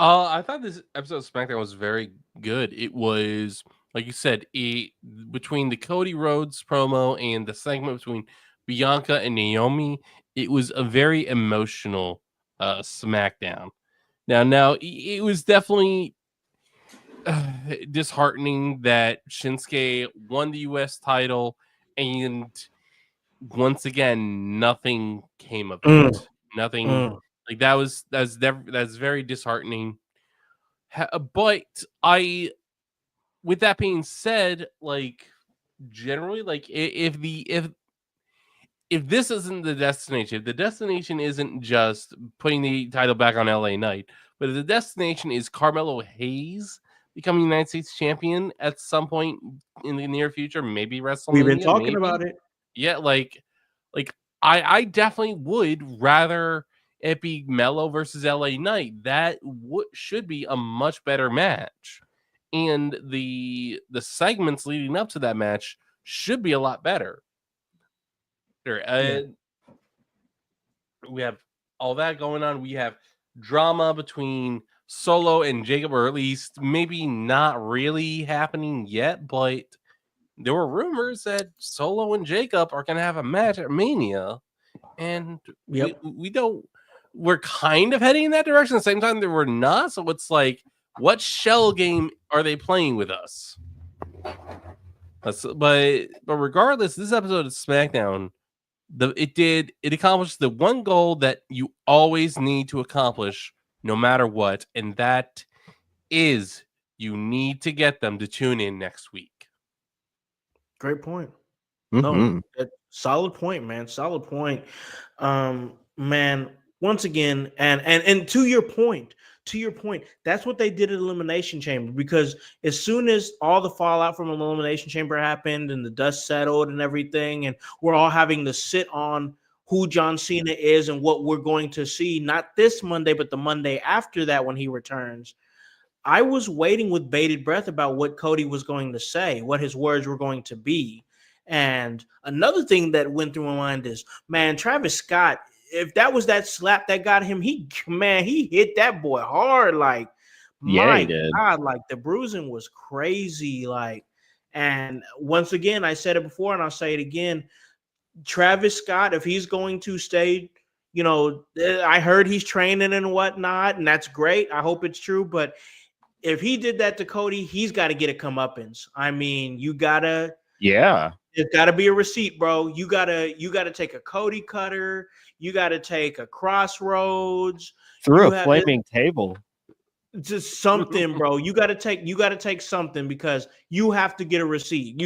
I thought this episode of SmackDown was very good. It was, like you said, between the Cody Rhodes promo and the segment between Bianca and Naomi, it was a very emotional SmackDown. Now, it was definitely disheartening that Shinsuke won the U.S. title, and once again, nothing came of it. Nothing. Like that's very disheartening. But with that being said, like generally, like if this isn't the destination, if the destination isn't just putting the title back on LA Knight, but if the destination is Carmelo Hayes becoming United States champion at some point in the near future, maybe WrestleMania. We've been talking about it. Yeah, like I definitely would rather it be Melo versus LA Knight. That should be a much better match, and the segments leading up to that match should be a lot better. We have all that going on. We have drama between Solo and Jacob, or at least maybe not really happening yet, but there were rumors that Solo and Jacob are going to have a match at Mania, and we're kind of heading in that direction. At the same time, we're not. So it's like, what shell game are they playing with us? But regardless, this episode of SmackDown, it accomplished the one goal that you always need to accomplish, no matter what, and that is you need to get them to tune in next week. Great point. Mm-hmm. No, solid point, man. Solid point. Man, once again, and to your point, to your point, that's what they did at Elimination Chamber, because as soon as all the fallout from Elimination Chamber happened and the dust settled and everything, and we're all having to sit on who John Cena is and what we're going to see, not this Monday, but the Monday after that when he returns, I was waiting with bated breath about what Cody was going to say, what his words were going to be. And another thing that went through my mind is, man, Travis Scott, if that was that slap that got him, he hit that boy hard. Like, my God, like the bruising was crazy. Like, and once again, I said it before and I'll say it again. Travis Scott, if he's going to stay, you know, I heard he's training and whatnot, and that's great. I hope it's true. But if he did that to Cody, he's got to get a comeuppance. I mean, you gotta, there's got to be a receipt, bro. You gotta take a Cody cutter. You got to take a Crossroads through a flaming table. Just something, bro. You got to take something, because you have to get a receipt.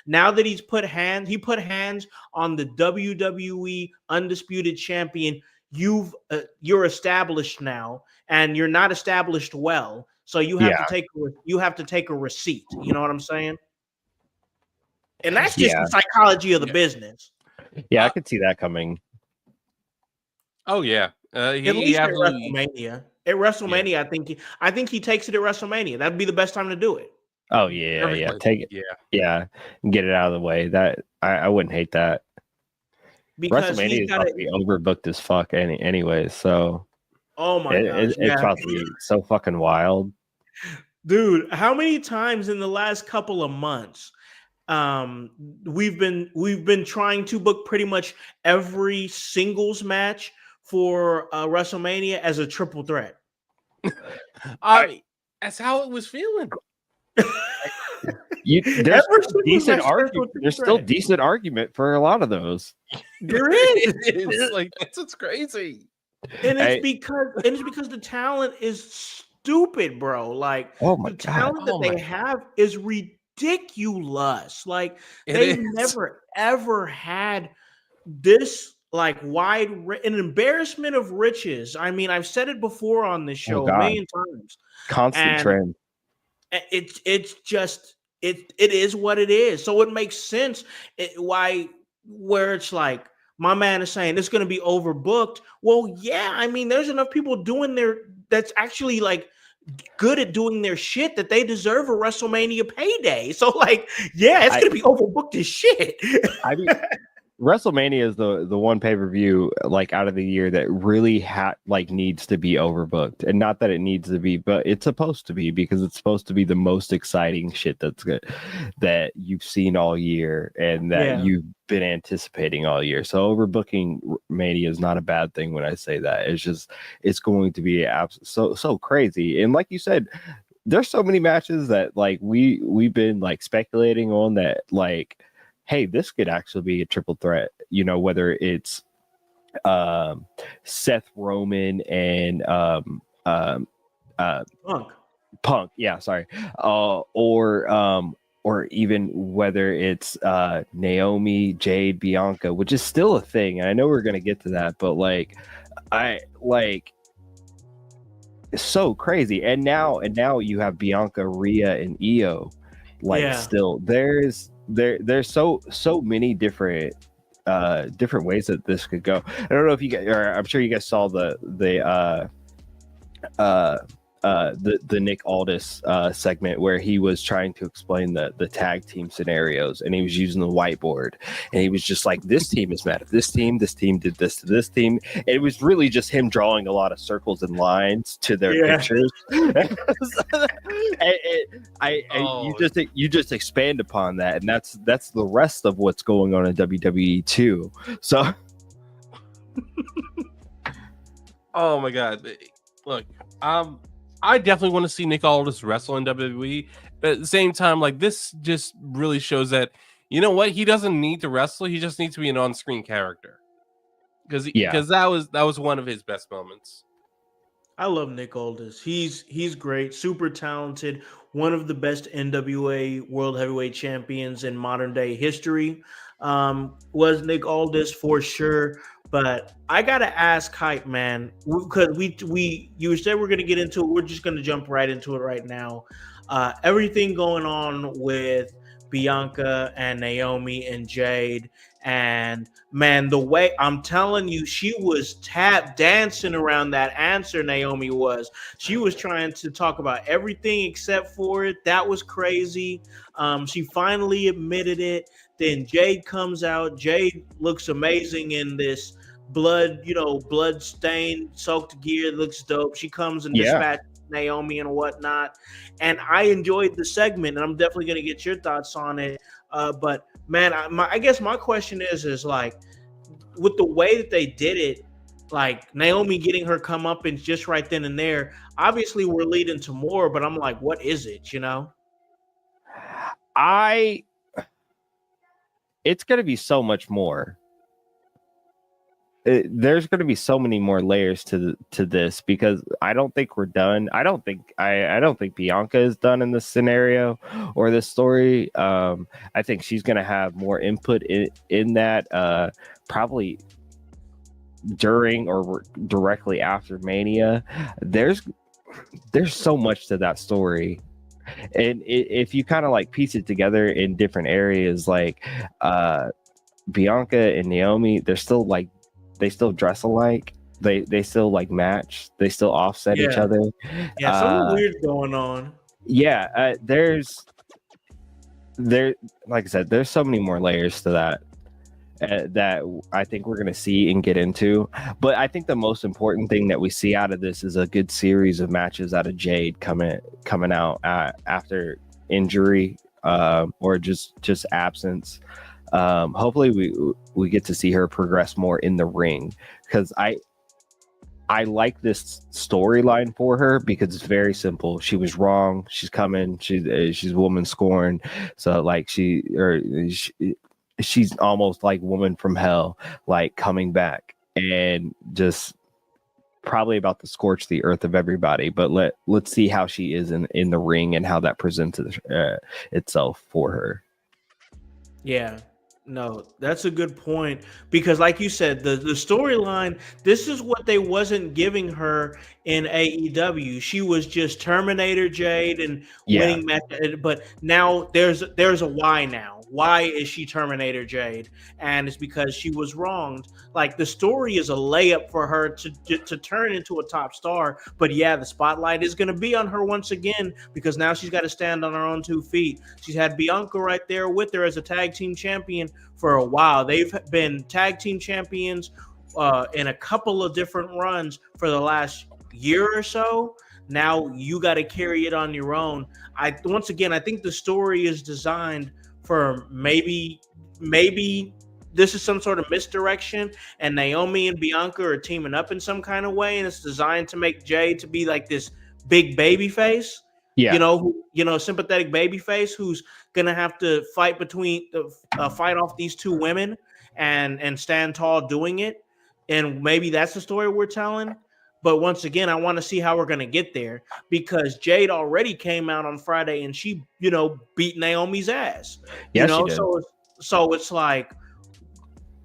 Now that he put hands on the WWE Undisputed Champion. You're established now, and you're not established well. So you have to take a receipt. You know what I'm saying? And that's just the psychology of the business. Yeah, I could see that coming. Oh yeah, at least at WrestleMania. At WrestleMania, I think he takes it at WrestleMania. That'd be the best time to do it. Oh yeah, take it. Yeah, and get it out of the way. That I wouldn't hate that. Because WrestleMania is about to be overbooked as fuck anyway. So, oh my god, it's about to be so fucking wild, dude. How many times in the last couple of months? We've been trying to book pretty much every singles match for WrestleMania as a triple threat. That's how it was feeling. There's still decent argument for a lot of those. There is. It's like, that's what's crazy. And it's because the talent is stupid, bro. Like, the talent that they have is ridiculous. Like, they never ever had this like an embarrassment of riches. I mean, I've said it before on this show a million times. Constant trend. It's just it is what it is. So it makes sense where it's like my man is saying it's going to be overbooked. Well, yeah, I mean, there's enough people that's actually like good at doing their shit that they deserve a WrestleMania payday. So like, yeah, it's going to be overbooked as shit. I mean, WrestleMania is the one pay-per-view like out of the year that really needs to be overbooked, and not that it needs to be, but it's supposed to be, because it's supposed to be the most exciting shit that you've seen all year and that you've been anticipating all year. So overbooking Mania is not a bad thing when I say that. It's going to be so crazy, and like you said, there's so many matches that like we've been like speculating on that like, hey, this could actually be a triple threat, you know, whether it's Seth Roman and Punk, yeah, sorry. Or even whether it's Naomi, Jade, Bianca, which is still a thing. And I know we're gonna get to that, but it's so crazy. And now you have Bianca, Rhea, and Io. Still there's so many different ways that this could go. I don't know if you guys, or I'm sure you guys saw the Nick Aldis segment where he was trying to explain the tag team scenarios, and he was using the whiteboard, and he was just like, this team is mad at this team did this to this team. It was really just him drawing a lot of circles and lines to their pictures. You just expand upon that, and that's the rest of what's going on in WWE too. So oh my god, look, I definitely want to see Nick Aldis wrestle in WWE, but at the same time, like, this just really shows that, you know what, he doesn't need to wrestle. He just needs to be an on-screen character, because that was one of his best moments. I love Nick Aldis. He's great, super talented, one of the best NWA World Heavyweight Champions in modern day history. Was Nick Aldis for sure. But I gotta ask Hype Man, because we you said we're gonna get into it. We're just gonna jump right into it right now. Everything going on with Bianca and Naomi and Jade, and man, the way I'm telling you, she was tap dancing around that answer. Naomi was. She was trying to talk about everything except for it. That was crazy. She finally admitted it. Then Jade comes out. Jade looks amazing in this blood stained soaked gear. Looks dope. She comes and Yeah. dispatches Naomi and whatnot. And I enjoyed the segment, and I'm definitely going to get your thoughts on it. But man, I guess my question is like, with the way that they did it, like Naomi getting her comeuppance just right then and there. Obviously, we're leading to more, but I'm like, what is it? It's going to be so much more. There's going to be so many more layers to this, because I don't think we're done. I don't think Bianca is done in this scenario or this story. I think she's going to have more input in that, probably during or directly after Mania. There's so much to that story. And if you kind of like piece it together in different areas, like Bianca and Naomi, they still dress alike. They still like match. They still offset each other. Yeah, something weird going on. Yeah, like I said, there's so many more layers to that that I think we're gonna see and get into. But I think the most important thing that we see out of this is a good series of matches out of Jade coming out after injury, or just absence. Hopefully we get to see her progress more in the ring, because I like this storyline for her, because it's very simple. She was wrong. She's coming. She's woman scorned. So like she's almost like woman from hell, like coming back and just probably about to scorch the earth of everybody. But let's see how she is in the ring and how that presents itself for her. Yeah. No, that's a good point, because like you said, the storyline, this is what they wasn't giving her in AEW. She was just Terminator Jade and winning match, but now there's a why now. Why is she Terminator Jade? And it's because she was wronged. Like, the story is a layup for her to turn into a top star, but yeah, the spotlight is going to be on her once again, because now she's got to stand on her own 2 feet. She's had Bianca right there with her as a tag team champion for a while. They've been tag team champions in a couple of different runs for the last year or so. Now you got to carry it on your own. I think the story is designed for maybe this is some sort of misdirection, and Naomi and Bianca are teaming up in some kind of way, and it's designed to make Jade to be like this big baby face. Yeah. Sympathetic baby face who's gonna have to fight off these 2 women and stand tall doing it. And maybe that's the story we're telling. But once again, I want to see how we're gonna get there, because Jade already came out on Friday and she, beat Naomi's ass. Yeah, she did. So it's like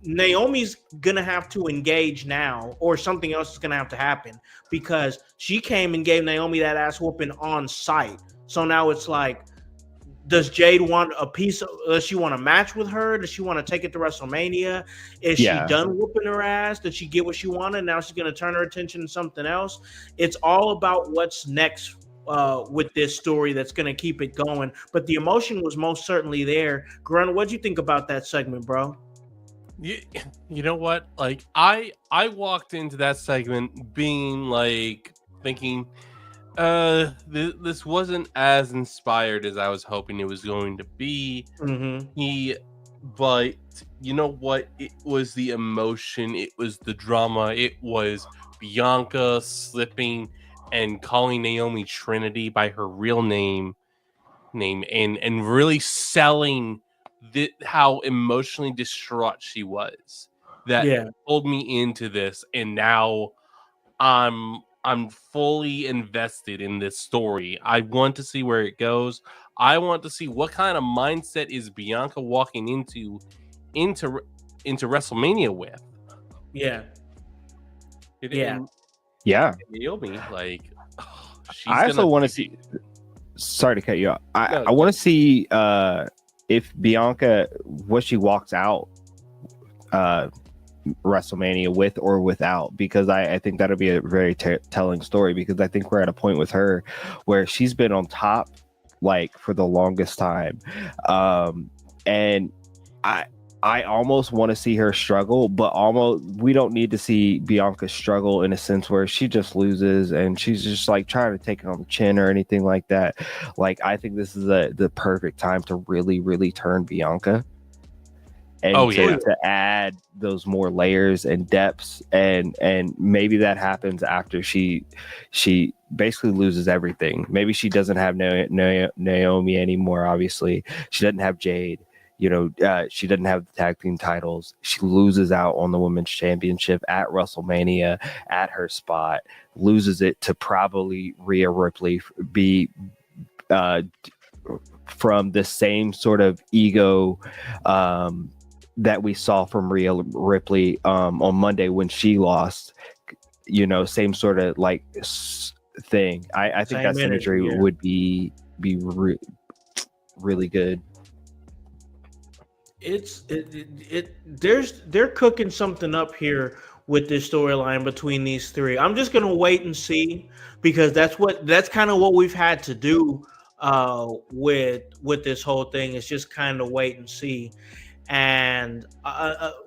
Naomi's gonna have to engage now, or something else is gonna have to happen, because she came and gave Naomi that ass whooping on site. So now it's like, does Jade want a piece of? Does she want a match with her? Does she want to take it to WrestleMania? Is she done whooping her ass? Did she get what she wanted? Now she's gonna turn her attention to something else. It's all about what's next with this story that's gonna keep it going. But the emotion was most certainly there. Grunt, what'd you think about that segment, bro? You know what? Like, I walked into that segment being like thinking, this wasn't as inspired as I was hoping it was going to be. But you know what? It was the emotion. It was the drama. It was Bianca slipping and calling Naomi Trinity by her real name, and really selling how emotionally distraught she was. That pulled me into this, and now I'm I'm fully invested in this story. I want to see where it goes. I want to see what kind of mindset is Bianca walking into WrestleMania with. Yeah. It, Yeah. and Yeah. Naomi, like, she's I also want to see. see. Sorry to cut you off. No, I want to see if Bianca, what she walks out WrestleMania with or without, because I think that'll be a very telling story, because I think we're at a point with her where she's been on top like for the longest time, and I almost want to see her struggle, but almost we don't need to see Bianca struggle in a sense where she just loses and she's just like trying to take it on the chin or anything like that. Like, I think this is the perfect time to really, really turn Bianca and to add those more layers and depths, and maybe that happens after she basically loses everything. Maybe she doesn't have Naomi anymore. Obviously, she doesn't have Jade. She doesn't have the tag team titles. She loses out on the women's championship at WrestleMania at her spot, loses it to probably Rhea Ripley, be from the same sort of ego that we saw from Rhea Ripley on Monday when she lost. Same sort of like thing. I think that imagery would be really good. They're cooking something up here with this storyline between these three. I'm just gonna wait and see, because that's kind of what we've had to do with this whole thing, is just kind of wait and see. And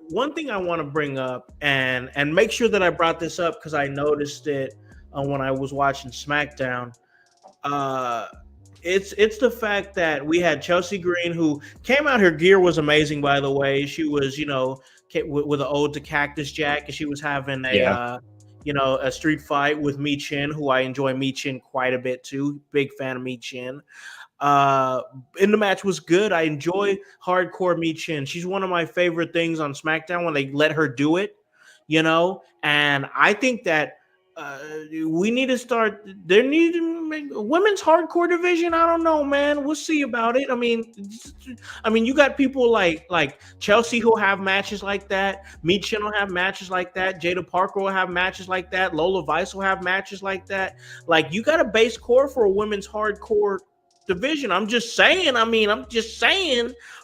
one thing I want to bring up, and make sure that I brought this up because I noticed it when I was watching Smackdown. It's the fact that we had Chelsea Green, who came out. Her gear was amazing, by the way. She was, with an ode to Cactus Jack, and she was having a street fight with Mi Chin, who I enjoy Mi Chin quite a bit too. Big fan of Mi Chin. In the match was good. I enjoy hardcore Mi Chin. She's one of my favorite things on SmackDown when they let her do it, and I think that we need to start. There need to make a women's hardcore division. I don't know, man. We'll see about it. I mean, you got people like Chelsea who'll have matches like that. Mi Chin will have matches like that. Jada Parker will have matches like that. Lola Vice will have matches like that. Like, you got a base core for a women's hardcore division. I'm just saying.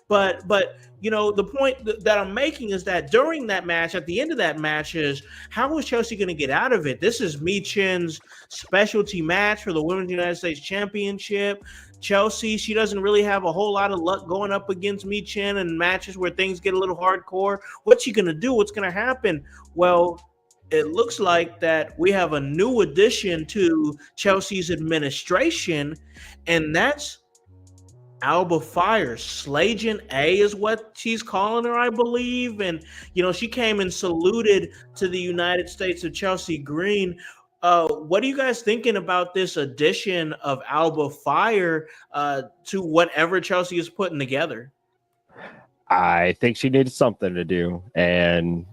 But the point that I'm making is that during that match, at the end of that match, is how is Chelsea going to get out of it? This is Mi Chin's specialty match for the Women's United States Championship. Chelsea, she doesn't really have a whole lot of luck going up against Mi Chin in matches where things get a little hardcore. What's she going to do? What's going to happen? Well, it looks like that we have a new addition to Chelsea's administration, and that's Alba Fire. Slagent A is what she's calling her, I believe. And, she came and saluted to the United States of Chelsea Green. What are you guys thinking about this addition of Alba Fire to whatever Chelsea is putting together? I think she needed something to do. And,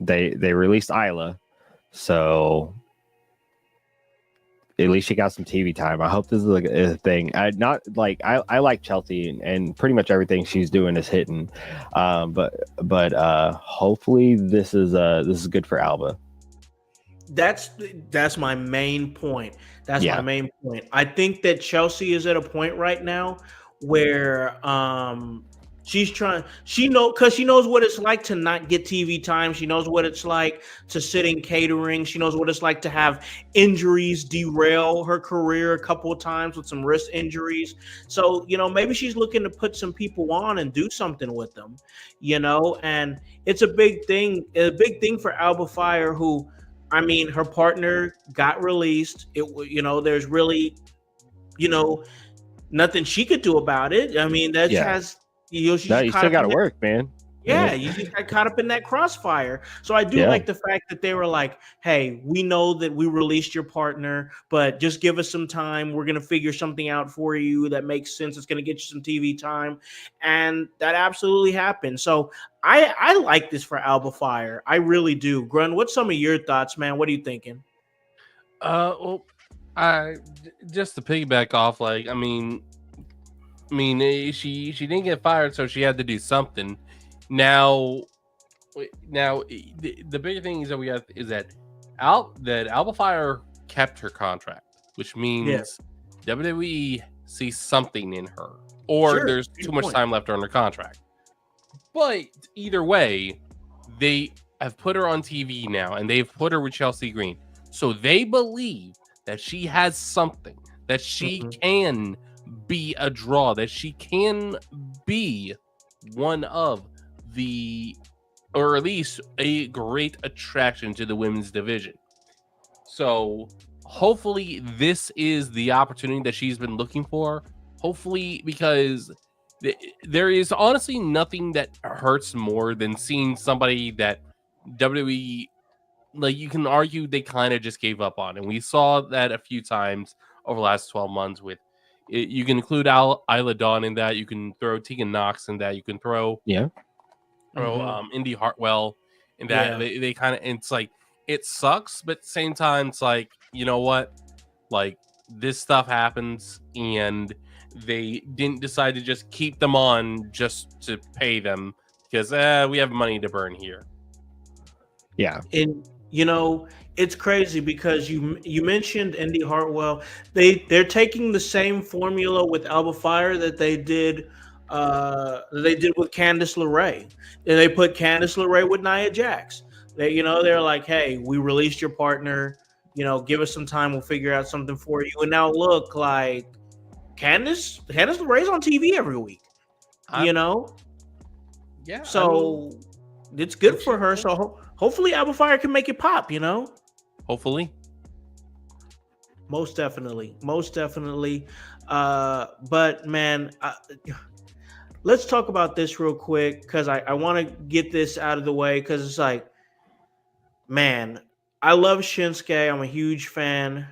they released Isla. So at least she got some TV time. I hope this is a thing. I like Chelsea, and pretty much everything she's doing is hitting. But hopefully this is good for Alba. That's my main point. My main point. I think that Chelsea is at a point right now where because she knows what it's like to not get TV time. She knows what it's like to sit in catering. She knows what it's like to have injuries derail her career a couple of times with some wrist injuries. So, maybe she's looking to put some people on and do something with them, and it's a big thing for Alba Fire, who, her partner got released. There's really, nothing she could do about it. Has... you still got to work, man. Yeah, you just got caught up in that crossfire. So I do like the fact that they were like, hey, we know that we released your partner, but just give us some time. We're going to figure something out for you that makes sense. It's going to get you some TV time. And that absolutely happened. So I like this for Alba Fire. I really do. Grun, what's some of your thoughts, man? What are you thinking? Well, just to piggyback off, like, she didn't get fired, so she had to do something. Now, the bigger thing is that we have is that Alba Fire kept her contract, which means WWE sees something in her, or Sure, there's good too much point. time left on her contract. But either way, they have put her on TV now, and they've put her with Chelsea Green, so they believe that she has something, that she can be a draw, that she can be one of the, or at least a great attraction to the women's division. So hopefully this is the opportunity that she's been looking for. Hopefully, because there is honestly nothing that hurts more than seeing somebody that WWE, like, you can argue they kind of just gave up on. And we saw that a few times over the last 12 months with it. You can include Isla Dawn in that. You can throw Tegan Knox in that. You can throw Indy Hartwell in that. Yeah. They kind of, it's like, it sucks, but at the same time, it's like, you know what? Like, this stuff happens, and they didn't decide to just keep them on just to pay them because we have money to burn here. Yeah. And it's crazy because you mentioned Indy Hartwell. They're taking the same formula with Alba Fire that they did with Candice LeRae. And they put Candice LeRae with Nia Jax. They're like, hey, we released your partner. Give us some time. We'll figure out something for you. And now look, like Candice LeRae's on TV every week. Yeah. So it's good for her. So hopefully Alba Fire can make it pop. Hopefully. Most definitely. But man, let's talk about this real quick because I want to get this out of the way because it's like, man, I love Shinsuke. I'm a huge fan.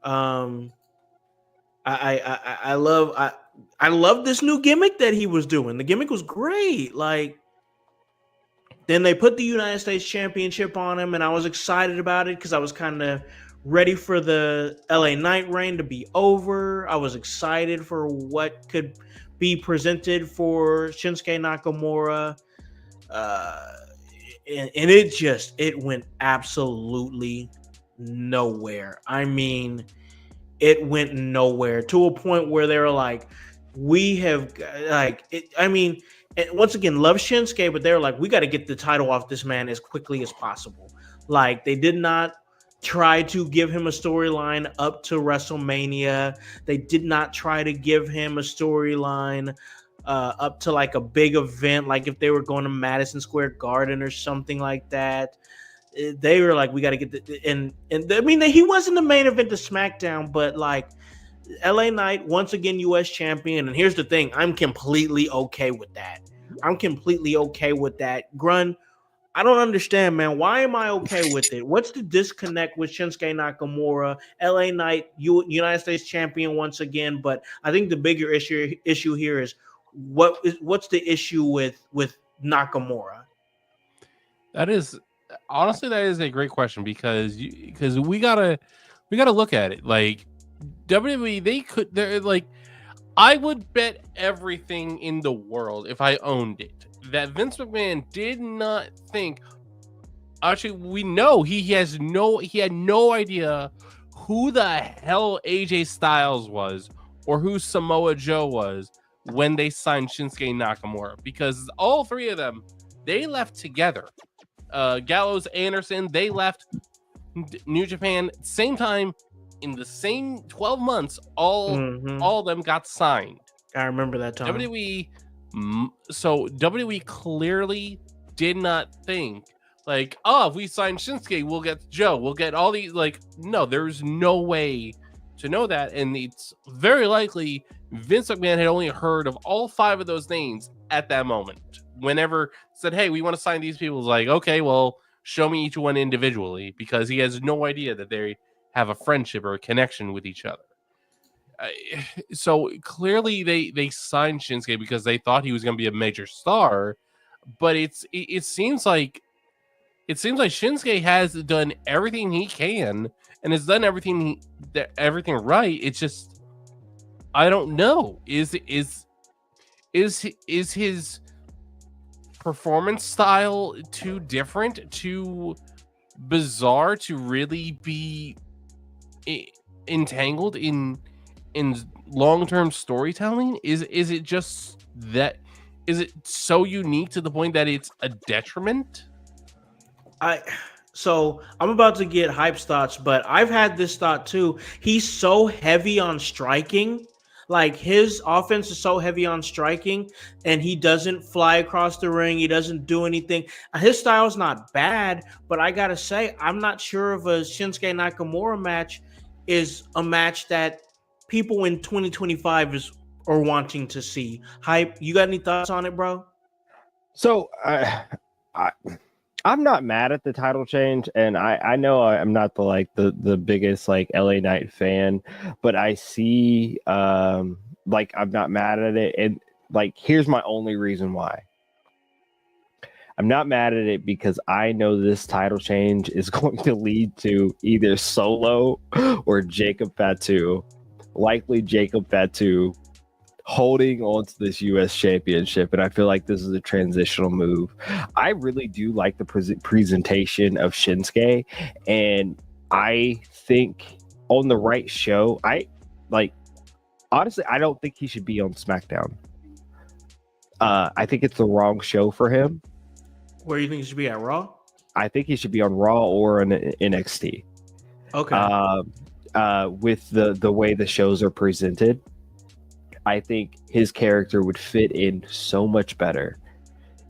I love this new gimmick that he was doing. The gimmick was great. Like, then they put the United States Championship on him, and I was excited about it because I was kind of ready for the LA Knight reign to be over. I was excited for what could be presented for Shinsuke Nakamura. And it went absolutely nowhere. I mean, it went nowhere to a point where they were like, and once again, love Shinsuke, but they're like, we got to get the title off this man as quickly as possible. Like, they did not try to give him a storyline up to WrestleMania. They did not try to give him a storyline up to like a big event, like if they were going to Madison Square Garden or something like that. They were like, we got to get and I mean, he wasn't the main event of SmackDown, but like LA Knight, once again, U.S. champion. And here's the thing, I'm completely okay with that. Grun, I don't understand, man. Why am I okay with it? What's the disconnect with Shinsuke Nakamura, LA Knight, United States champion once again? But I think the bigger issue here is what's the issue with Nakamura? That is a great question because we gotta look at it. Like, WWE, they're like, I would bet everything in the world if I owned it that Vince McMahon did not think. Actually, we know he had no idea who the hell AJ Styles was or who Samoa Joe was when they signed Shinsuke Nakamura, because all three of them, they left together. Gallows, Anderson, they left New Japan same time in the same 12 months. All of them got signed. I remember that time. WWE clearly did not think like, oh, if we sign Shinsuke, we'll get Joe, we'll get all these. Like, no, there's no way to know that, and it's very likely Vince McMahon had only heard of all five of those names at that moment. Whenever said, hey, we want to sign these people, it's like, okay, well, show me each one individually, because he has no idea that they have a friendship or a connection with each other. So clearly they signed Shinsuke because they thought he was going to be a major star, but it seems like Shinsuke has done everything he can and has done everything right. It's just I don't know. Is his performance style too different, too bizarre to really be entangled in long-term storytelling? Is it just that? Is it so unique to the point that it's a detriment? So I'm about to get Hype's thoughts, but I've had this thought too. He's so heavy on striking. Like his offense is so heavy on striking, and he doesn't fly across the ring. He doesn't do anything. His style's not bad, but I gotta say, I'm not sure if a Shinsuke Nakamura match is a match that people in 2025 are wanting to see. Hype, you got any thoughts on it, bro? So I'm not mad at the title change, and I know I'm not the biggest like LA Knight fan, but I see like I'm not mad at it, and like here's my only reason why. I'm not mad at it because I know this title change is going to lead to either Solo or Jacob Fatu, likely Jacob Fatu, holding on to this U.S. championship, and I feel like this is a transitional move. I really do like the presentation of Shinsuke, and I think on the right show, honestly, I don't think he should be on SmackDown. I think it's the wrong show for him. Where do you think he should be at, Raw? I think he should be on Raw or on NXT. Okay. With the way the shows are presented, I think his character would fit in so much better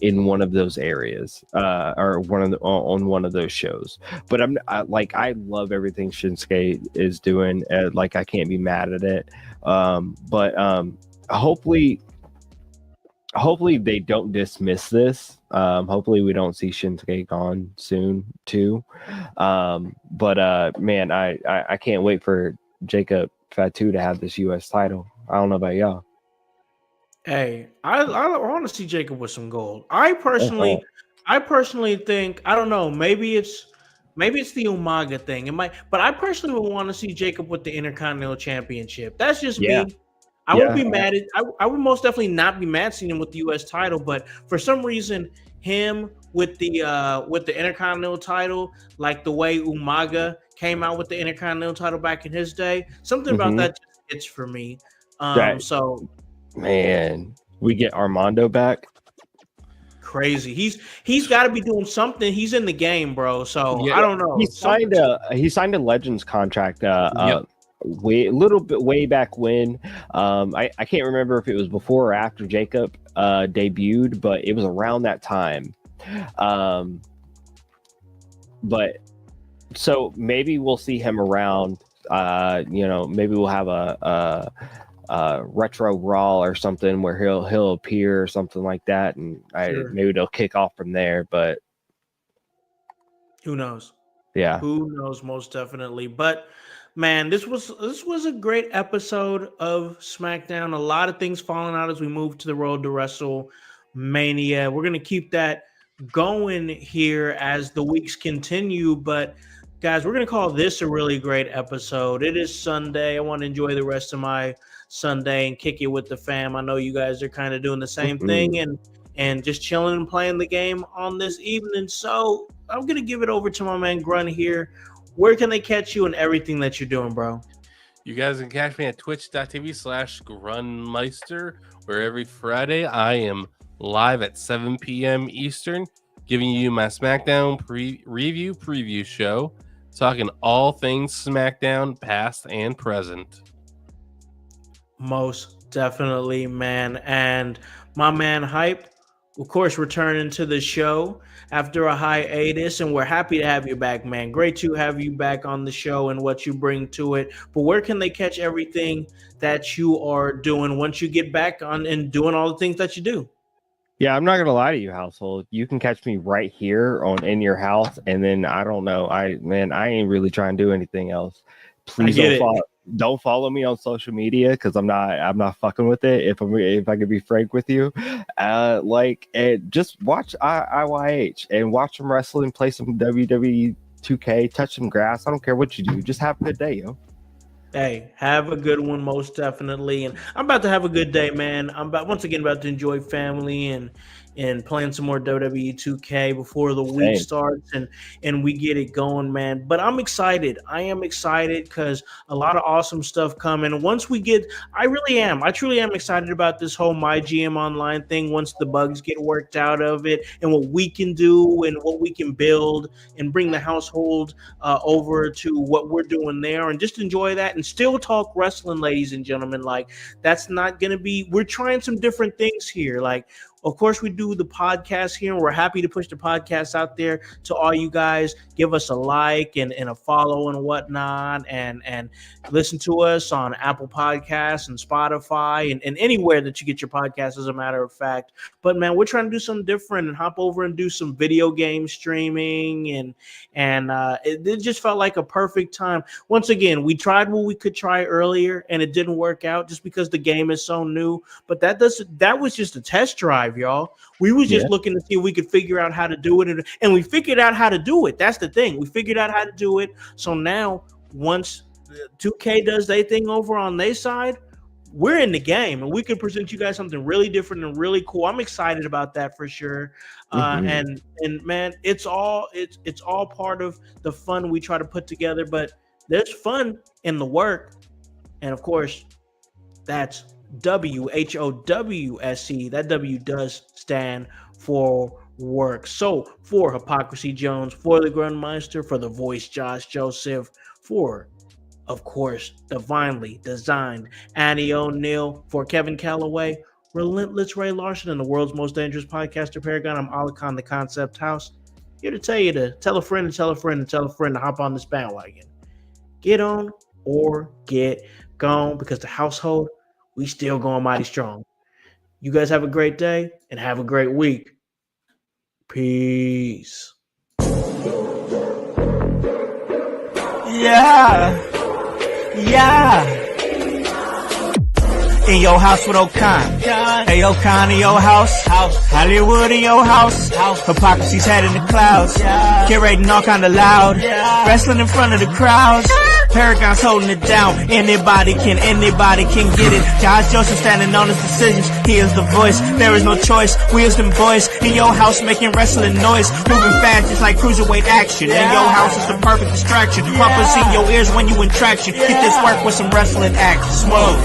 in one of those areas, or on one of those shows. But I love everything Shinsuke is doing. Like I can't be mad at it. But hopefully they don't dismiss this. Hopefully we don't see Shinsuke gone soon too. But man, I can't wait for Jacob Fatu to have this U.S. title. I don't know about y'all. Hey, I want to see Jacob with some gold. I personally think, I don't know, maybe it's the Umaga thing. It might, but I personally would want to see Jacob with the Intercontinental Championship. That's just me. I would be mad at. I would most definitely not be mad seeing him with the U.S. title, but for some reason, him with the Intercontinental title, like the way Umaga came out with the Intercontinental title back in his day, something about that just hits for me. So, man, we get Armando back. Crazy. He's got to be doing something. He's in the game, bro. So I don't know. He signed a Legends contract. Way back when. I can't remember if it was before or after Jacob debuted, but it was around that time. But so maybe we'll see him around. Maybe we'll have a retro Raw or something where he'll appear or something like that, and maybe they'll kick off from there. But who knows? Yeah, who knows? Most definitely. But man, this was a great episode of SmackDown. A lot of things falling out as we move to the road to WrestleMania. We're gonna keep that going here as the weeks continue. But guys, we're gonna call this a really great episode. It is Sunday. I want to enjoy the rest of my Sunday and kick it with the fam. I know you guys are kind of doing the same thing and just chilling and playing the game on this evening. So I'm gonna give it over to my man Grunt here. Where can they catch you and everything that you're doing, bro? You guys can catch me at twitch.tv/Grunmeister, where every Friday I am live at 7 p.m. Eastern, giving you my SmackDown preview show, talking all things SmackDown, past and present. Most definitely, man. And my man Hype, of course, returning to the show after a hiatus, and we're happy to have you back, man. Great to have you back on the show and what you bring to it. But where can they catch everything that you are doing once you get back on and doing all the things that you do? Yeah, I'm not gonna lie to you, household. You can catch me right here on In Your House, and then I don't know. I ain't really trying to do anything else. Please don't follow me on social media because I'm not fucking with it. If I could be frank with you, and just watch IYH and watch some wrestling, play some WWE 2K, touch some grass. I don't care what you do. Just have a good day, yo. Hey, have a good one, most definitely. And I'm about to have a good day, man. I'm once again about to enjoy family and playing some more WWE 2K before the week starts and we get it going, man. But I'm excited. I am excited because a lot of awesome stuff coming. And once we get, I truly am excited about this whole My GM Online thing. Once the bugs get worked out of it and what we can do and what we can build and bring the household over to what we're doing there and just enjoy that and still talk wrestling, ladies and gentlemen. Like, that's not going to be, we're trying some different things here. Like, of course, we do the podcast here, and we're happy to push the podcast out there to all you guys. Give us a like and a follow and whatnot, and listen to us on Apple Podcasts and Spotify and anywhere that you get your podcast, as a matter of fact. But, man, we're trying to do something different and hop over and do some video game streaming, and it just felt like a perfect time. Once again, we tried what we could try earlier, and it didn't work out just because the game is so new. But that was just a test drive, y'all. We was just looking to see if we could figure out how to do it, and we figured out how to do it. That's the thing. We figured out how to do it. So now, once 2K does their thing over on their side, we're in the game, and we can present you guys something really different and really cool. I'm excited about that for sure. And man, it's all part of the fun we try to put together. But there's fun in the work, and of course, that's WHOWSE. That W does stand for work. So for Hypocrisy Jones, for the Grundmeister, for the voice Josh Joseph, for, of course, Divinely Designed Annie O'Neill, for Kevin Calloway, Relentless Ray Larson, and the world's most dangerous podcaster paragon, I'm Alakon, the Concept House, here to tell you to tell a friend and tell a friend and tell a friend to hop on this bandwagon. Get on or get gone, because the household, we still going mighty strong. You guys have a great day and have a great week. Peace. Yeah. In your house with O'Con. Hey, O'Con in your house. Hollywood in your house. Hypocrisy's head in the clouds. Curating all kind of loud. Wrestling in front of the crowds. Paragon's holding it down. Anybody can get it. Josh Joseph standing on his decisions. He is the voice. There is no choice. We is them boys in your house making wrestling noise. Moving fast just like cruiserweight action. In your house is the perfect distraction. Rumpus in your ears when you in traction. Get this work with some wrestling action. Smoke.